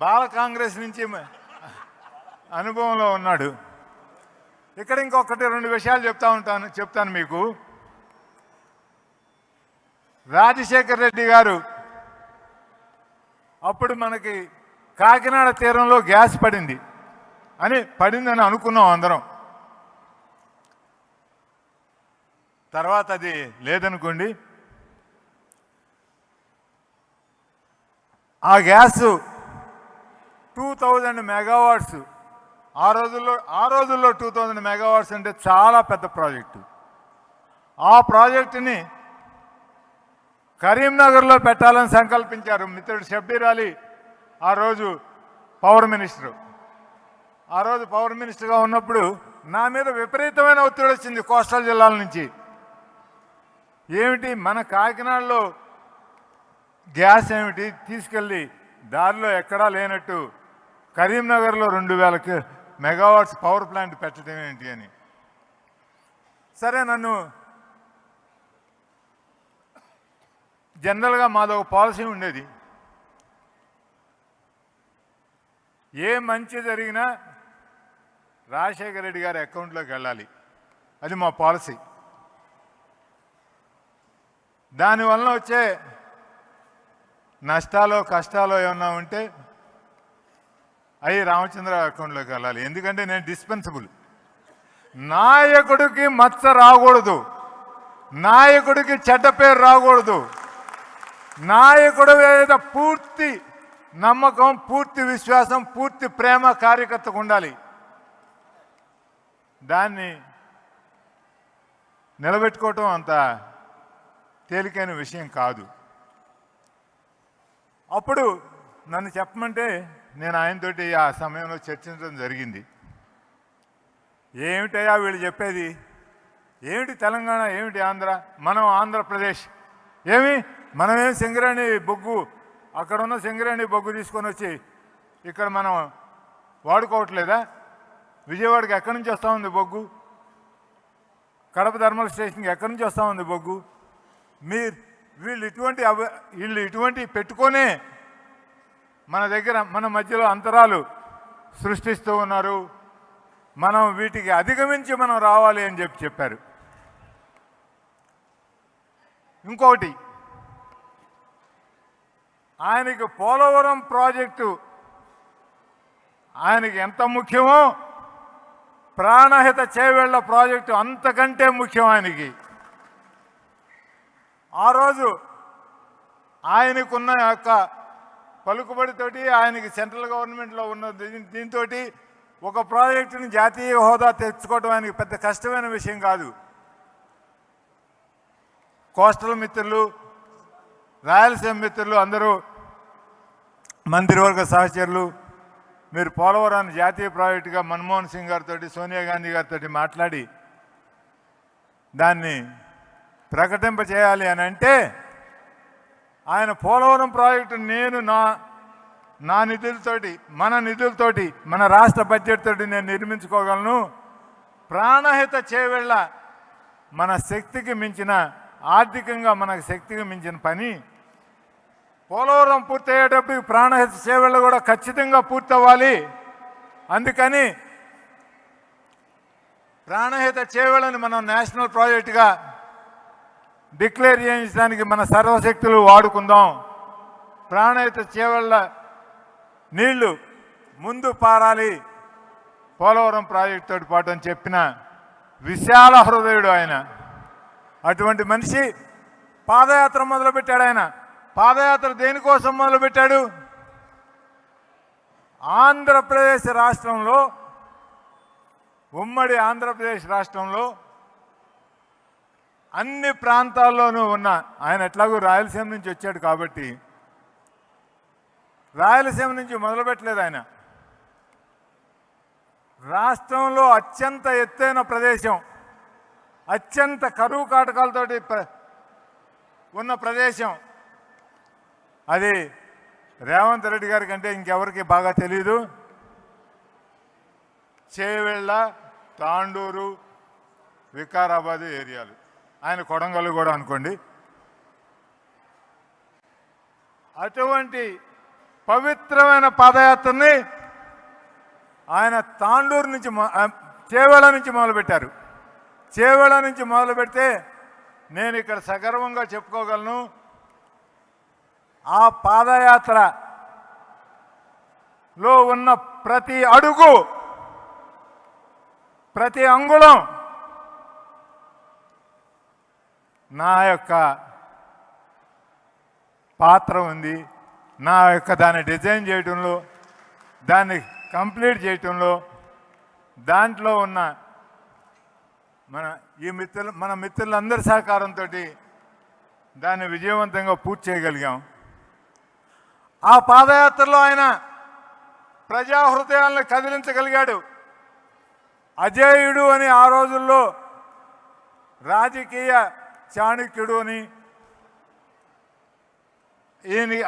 బాల కాంగ్రెస్ నుంచి అనుభవంలో ఉన్నాడు. ఇక్కడ ఇంకొకటి 2 విషయాలు చెప్తాను మీకు. రాజశేఖర్ రెడ్డి గారు అప్పుడు మనకి కాకినాడ తీరంలో గ్యాస్ పడిందని అనుకున్నాం అందరం. తర్వాత అది లేదనుకోండి. ఆ గ్యాస్ 2000 మెగావాట్స్ ఆ రోజుల్లో 2000 మెగావాట్స్ అంటే చాలా పెద్ద ప్రాజెక్టు. ఆ ప్రాజెక్టుని కరీంనగర్లో పెట్టాలని సంకల్పించారు మిత్రుడు షబ్బీర్ అలీ, ఆ రోజు పవర్ మినిస్టర్గా ఉన్నప్పుడు నా మీద విపరీతమైన ఒత్తిడి వచ్చింది కోస్టల్ జిల్లాల నుంచి. ఏమిటి మన కాకినాడలో గ్యాస్ ఏమిటి తీసుకెళ్ళి దారిలో ఎక్కడా లేనట్టు కరీంనగర్లో 2000 మెగావాట్స్ పవర్ ప్లాంట్ పెట్టడం ఏంటి అని. సరే, నన్ను జనరల్గా మాదొక పాలసీ ఉండేది, ఏ మంచి జరిగినా రాజశేఖర రెడ్డి గారి అకౌంట్లోకి వెళ్ళాలి, అది మా పాలసీ. దానివల్ల వచ్చే నష్టాలు కష్టాలు ఏమన్నా ఉంటే అవి రామచంద్ర అకౌంట్లోకి వెళ్ళాలి. ఎందుకంటే నేను డిస్పెన్సిబుల్. నాయకుడికి మచ్చ రాకూడదు, నాయకుడికి చెడ్డ పేరు రాకూడదు, నాయకుడి మీద పూర్తి నమ్మకం, పూర్తి విశ్వాసం, పూర్తి ప్రేమ కార్యకర్తకు ఉండాలి. దాన్ని నిలబెట్టుకోవటం అంత తేలికైన విషయం కాదు. అప్పుడు నన్ను చెప్పమంటే నేను ఆయనతోటి ఆ సమయంలో చర్చించడం జరిగింది. ఏమిటయ్యా వీళ్ళు చెప్పేది, ఏమిటి తెలంగాణ, ఏమిటి ఆంధ్ర, మనం ఆంధ్రప్రదేశ్, మనమేం సింగరేణి బొగ్గు, అక్కడ ఉన్న సింగరేణి బొగ్గు తీసుకొని వచ్చి ఇక్కడ మనం వాడుకోవట్లేదా? విజయవాడకి ఎక్కడి నుంచి వస్తూ ఉంది బొగ్గు? కడప థర్మల్ స్టేషన్కి ఎక్కడి నుంచి వస్తూ ఉంది బొగ్గు? వీళ్ళు ఇటువంటి పెట్టుకొనే మన మధ్యలో అంతరాలు సృష్టిస్తూ ఉన్నారు. మనం వీటికి అధిగమించి మనం రావాలి అని చెప్పారు. ఇంకొకటి, ఆయనకి పోలవరం ప్రాజెక్టు ఆయనకి ఎంత ముఖ్యమో ప్రాణహిత చేవెళ్ల ప్రాజెక్టు అంతకంటే ముఖ్యం ఆయనకి. ఆ రోజు ఆయనకున్న యొక్క పలుకుబడితోటి, ఆయనకి సెంట్రల్ గవర్నమెంట్లో ఉన్న దీంతో ఒక ప్రాజెక్టుని జాతీయ హోదా తెచ్చుకోవడం ఆయనకి పెద్ద కష్టమైన విషయం కాదు. కోస్టల్ మిత్రులు, రాయలసీమ మిత్రులు అందరూ, మంత్రివర్గ సహచరులు, మీరు పోలవరాన్ని జాతీయ ప్రాజెక్టుగా మన్మోహన్ సింగ్ గారితో, సోనియా గాంధీ గారితో మాట్లాడి దాన్ని ప్రకటింపచేయాలి అని అంటే, ఆయన పోలవరం ప్రాజెక్టు నేను నా నిధులతోటి, మన నిధులతోటి, మన రాష్ట్ర బడ్జెట్ తోటి నేను నిర్మించుకోగలను. ప్రాణహిత చేవెళ్ళ మన శక్తికి మించిన, ఆర్థికంగా మనకు శక్తికి మించిన పని. పోలవరం పూర్తయ్యేటప్పుడు ప్రాణహిత చేవెళ్ళ కూడా ఖచ్చితంగా పూర్తవ్వాలి. అందుకని ప్రాణహిత చేవెళ్ళని మనం నేషనల్ ప్రాజెక్టుగా డిక్లేర్ చేయించడానికి మన సర్వశక్తులు వాడుకుందాం. ప్రాణహిత చేవెళ్ళ నీళ్లు ముందు పారాలి పోలవరం ప్రాజెక్టుతో పాటు అని చెప్పిన విశాల హృదయుడు ఆయన. అటువంటి మనిషి పాదయాత్ర మొదలుపెట్టాడు. ఆయన పాదయాత్ర దేనికోసం మొదలుపెట్టాడు? ఆంధ్రప్రదేశ్ రాష్ట్రంలో, ఉమ్మడి ఆంధ్రప్రదేశ్ రాష్ట్రంలో అన్ని ప్రాంతాల్లోనూ ఉన్న, ఆయన ఎట్లాగూ రాయలసీమ నుంచి వచ్చాడు కాబట్టి రాయలసీమ నుంచి మొదలుపెట్టలేదు. ఆయన రాష్ట్రంలో అత్యంత ఎత్తైన ప్రదేశం, అత్యంత కరువు కాటకాలతోటి ఉన్న ప్రదేశం అది రేవంత్ రెడ్డి గారి కంటే ఇంకెవరికి బాగా తెలీదు. చేవెళ్ళ, తాండూరు, వికారాబాద్ ఏరియాలు, ఆయన కొడంగల్ కూడా అనుకోండి. అటువంటి పవిత్రమైన పాదయాత్రని ఆయన తాండూరు నుంచి చేవేళ నుంచి మొదలుపెట్టారు. చేవేళ నుంచి మొదలు పెడితే నేను ఇక్కడ సగర్వంగా చెప్పుకోగలను, ఆ పాదయాత్రలో ఉన్న ప్రతి అడుగు, ప్రతి అంగుళం నా యొక్క పాత్ర ఉంది. నా యొక్క దాన్ని డిజైన్ చేయటంలో, దాన్ని కంప్లీట్ చేయటంలో, దాంట్లో ఉన్న మన మిత్రులందరి సహకారంతో దాన్ని విజయవంతంగా పూర్తి చేయగలిగాం. ఆ పాదయాత్రలో ఆయన ప్రజా హృదయాలను కదిలించగలిగాడు. అజేయుడు అని ఆ రోజుల్లో రాజకీయ చాణక్యుడు అని,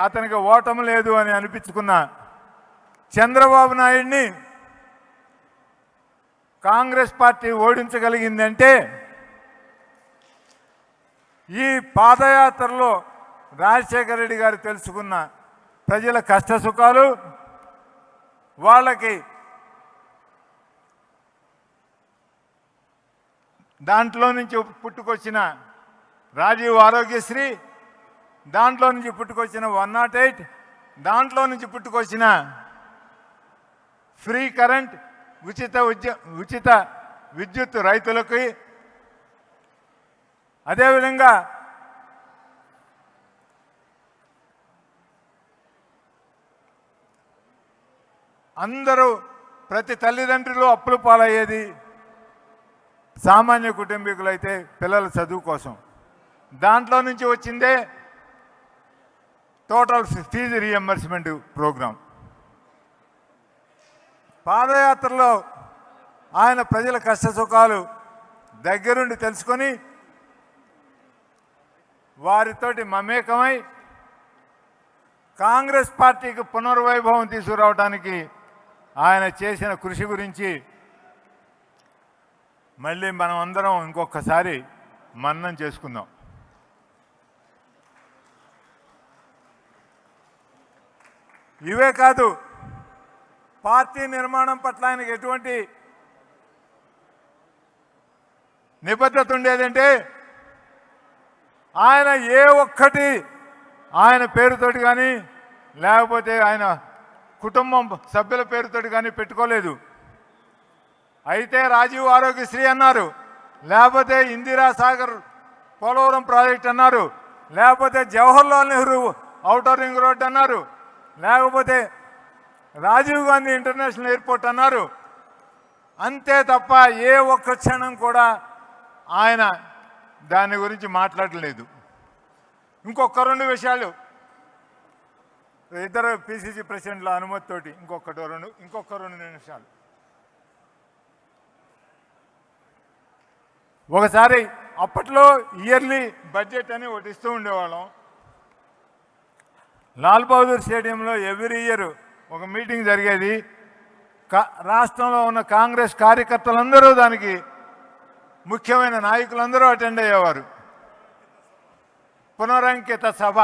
అతనికి ఓటమి లేదు అని అనిపించుకున్న చంద్రబాబు నాయుడిని కాంగ్రెస్ పార్టీ ఓడించగలిగిందంటే ఈ పాదయాత్రలో రాజశేఖర రెడ్డి గారు తెలుసుకున్న ప్రజల కష్ట సుఖాలు, వాళ్ళకి దాంట్లో నుంచి పుట్టుకొచ్చిన రాజీవ్ ఆరోగ్యశ్రీ, దాంట్లో నుంచి పుట్టుకొచ్చిన 108, దాంట్లో నుంచి పుట్టుకొచ్చిన ఫ్రీ కరెంట్, ఉచిత విద్యుత్ రైతులకి, అదేవిధంగా అందరూ ప్రతి తల్లిదండ్రులు అప్పులు పాలయ్యేది సామాన్య కుటుంబీకులైతే పిల్లల చదువు కోసం. దాంట్లో నుంచి వచ్చిందే టోటల్ ఫీజు రీఎంబర్స్మెంట్ ప్రోగ్రాం. పాదయాత్రలో ఆయన ప్రజల కష్ట సుఖాలు దగ్గరుండి తెలుసుకొని వారితోటి మమేకమై కాంగ్రెస్ పార్టీకి పునర్వైభవం తీసుకురావడానికి ఆయన చేసిన కృషి గురించి మళ్ళీ మనం అందరం ఇంకొకసారి మననం చేసుకుందాం. ఇవే కాదు, పార్టీ నిర్మాణం పట్ల ఆయనకి ఎటువంటి నిబద్ధత ఉండేదంటే ఆయన ఏ ఒక్కటి ఆయన పేరుతోటి కానీ లేకపోతే ఆయన కుటుంబం సభ్యుల పేరుతోటి కానీ పెట్టుకోలేదు. అయితే రాజీవ్ ఆరోగ్యశ్రీ అన్నారు, లేకపోతే ఇందిరా సాగర్ పోలవరం ప్రాజెక్ట్ అన్నారు, లేకపోతే Jawaharlal Nehru outer ring road అన్నారు, లేకపోతే రాజీవ్ గాంధీ ఇంటర్నేషనల్ ఎయిర్పోర్ట్ అన్నారు. అంతే తప్ప ఏ ఒక్క క్షణం కూడా ఆయన దాని గురించి మాట్లాడలేదు. ఇంకొక 2 విషయాలు, ఇద్దరు పిసిసి ప్రెసిడెంట్ల అనుమతితోటి ఇంకొక 2 నిమిషాలు. ఒకసారి అప్పట్లో ఇయర్లీ బడ్జెట్ అని ఒకటి ఇస్తూ ఉండేవాళ్ళం. లాల్ బహదూర్ స్టేడియంలో ఎవ్రీ ఇయర్ ఒక మీటింగ్ జరిగేది. రాష్ట్రంలో ఉన్న కాంగ్రెస్ కార్యకర్తలందరూ, దానికి ముఖ్యమైన నాయకులందరూ అటెండ్ అయ్యేవారు. పునరంకిత సభ.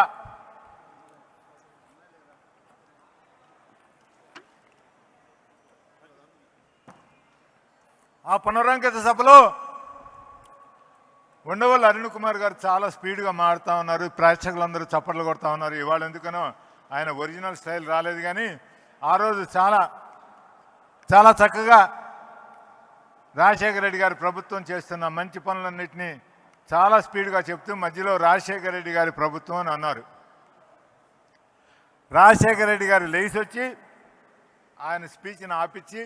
ఆ పునరంకిత సభలో ఉండవల్లి అరుణ్ కుమార్ గారు చాలా స్పీడ్గా మాడుతూ ఉన్నారు. ప్రేక్షకులందరూ చప్పట్లు కొడతా ఉన్నారు. ఇవాళ ఎందుకనో ఆయన ఒరిజినల్ స్టైల్ రాలేదు, కానీ ఆ రోజు చాలా చాలా చక్కగా రాజశేఖర రెడ్డి గారి ప్రభుత్వం చేస్తున్న మంచి పనులన్నింటినీ చాలా స్పీడ్గా చెప్తూ మధ్యలో రాజశేఖర రెడ్డి గారి ప్రభుత్వం అని అన్నారు. రాజశేఖర రెడ్డి గారు లేచి వచ్చి ఆయన స్పీచ్ని ఆపించి,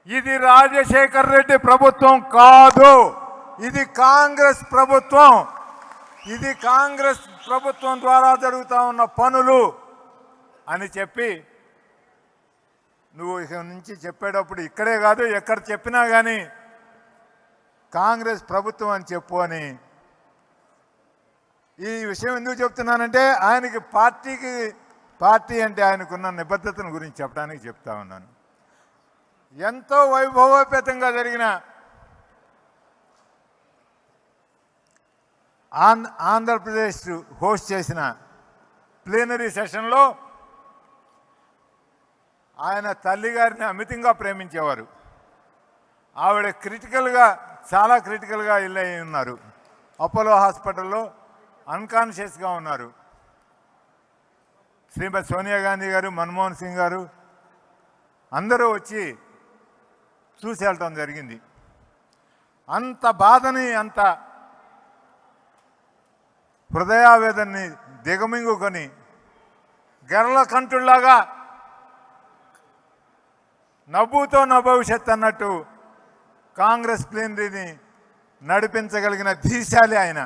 ఇది రాజశేఖర రెడ్డి ప్రభుత్వం కాదు, ఇది కాంగ్రెస్ ప్రభుత్వం, ఇది కాంగ్రెస్ ప్రభుత్వం ద్వారా జరుగుతూ ఉన్న పనులు అని చెప్పి, నువ్వు ఇక నుంచి చెప్పేటప్పుడు ఇక్కడే కాదు ఎక్కడ చెప్పినా కానీ కాంగ్రెస్ ప్రభుత్వం అని చెప్పు అని. ఈ విషయం ఎందుకు చెప్తున్నానంటే ఆయనకి పార్టీ అంటే ఆయనకున్న నిబద్ధతను గురించి చెప్పడానికి చెప్తా ఉన్నాను. ఎంతో వైభవోపేతంగా జరిగిన ఆంధ్రప్రదేశ్ హోస్ట్ చేసిన ప్లీనరీ సెషన్లో ఆయన తల్లి గారిని అమితంగా ప్రేమించేవారు. ఆవిడ క్రిటికల్గా, చాలా క్రిటికల్గా ఇల్లు అయి ఉన్నారు. అపోలో హాస్పిటల్లో అన్కాన్షియస్గా ఉన్నారు. శ్రీమతి సోనియా గాంధీ గారు, మన్మోహన్ సింగ్ గారు అందరూ వచ్చి చూసి వెళ్ళటం జరిగింది. అంత బాధని, అంత హృదయావేదనని దిగమింగుకొని గెర్ల కంటుల్లాగా నవ్వుతో నా భవిష్యత్ అన్నట్టు కాంగ్రెస్ ప్లీనరీని నడిపించగలిగిన ధీశాలి ఆయన.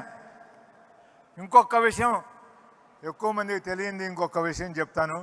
ఇంకొక విషయం, ఎక్కువ మందికి తెలియంది ఇంకొక విషయం చెప్తాను.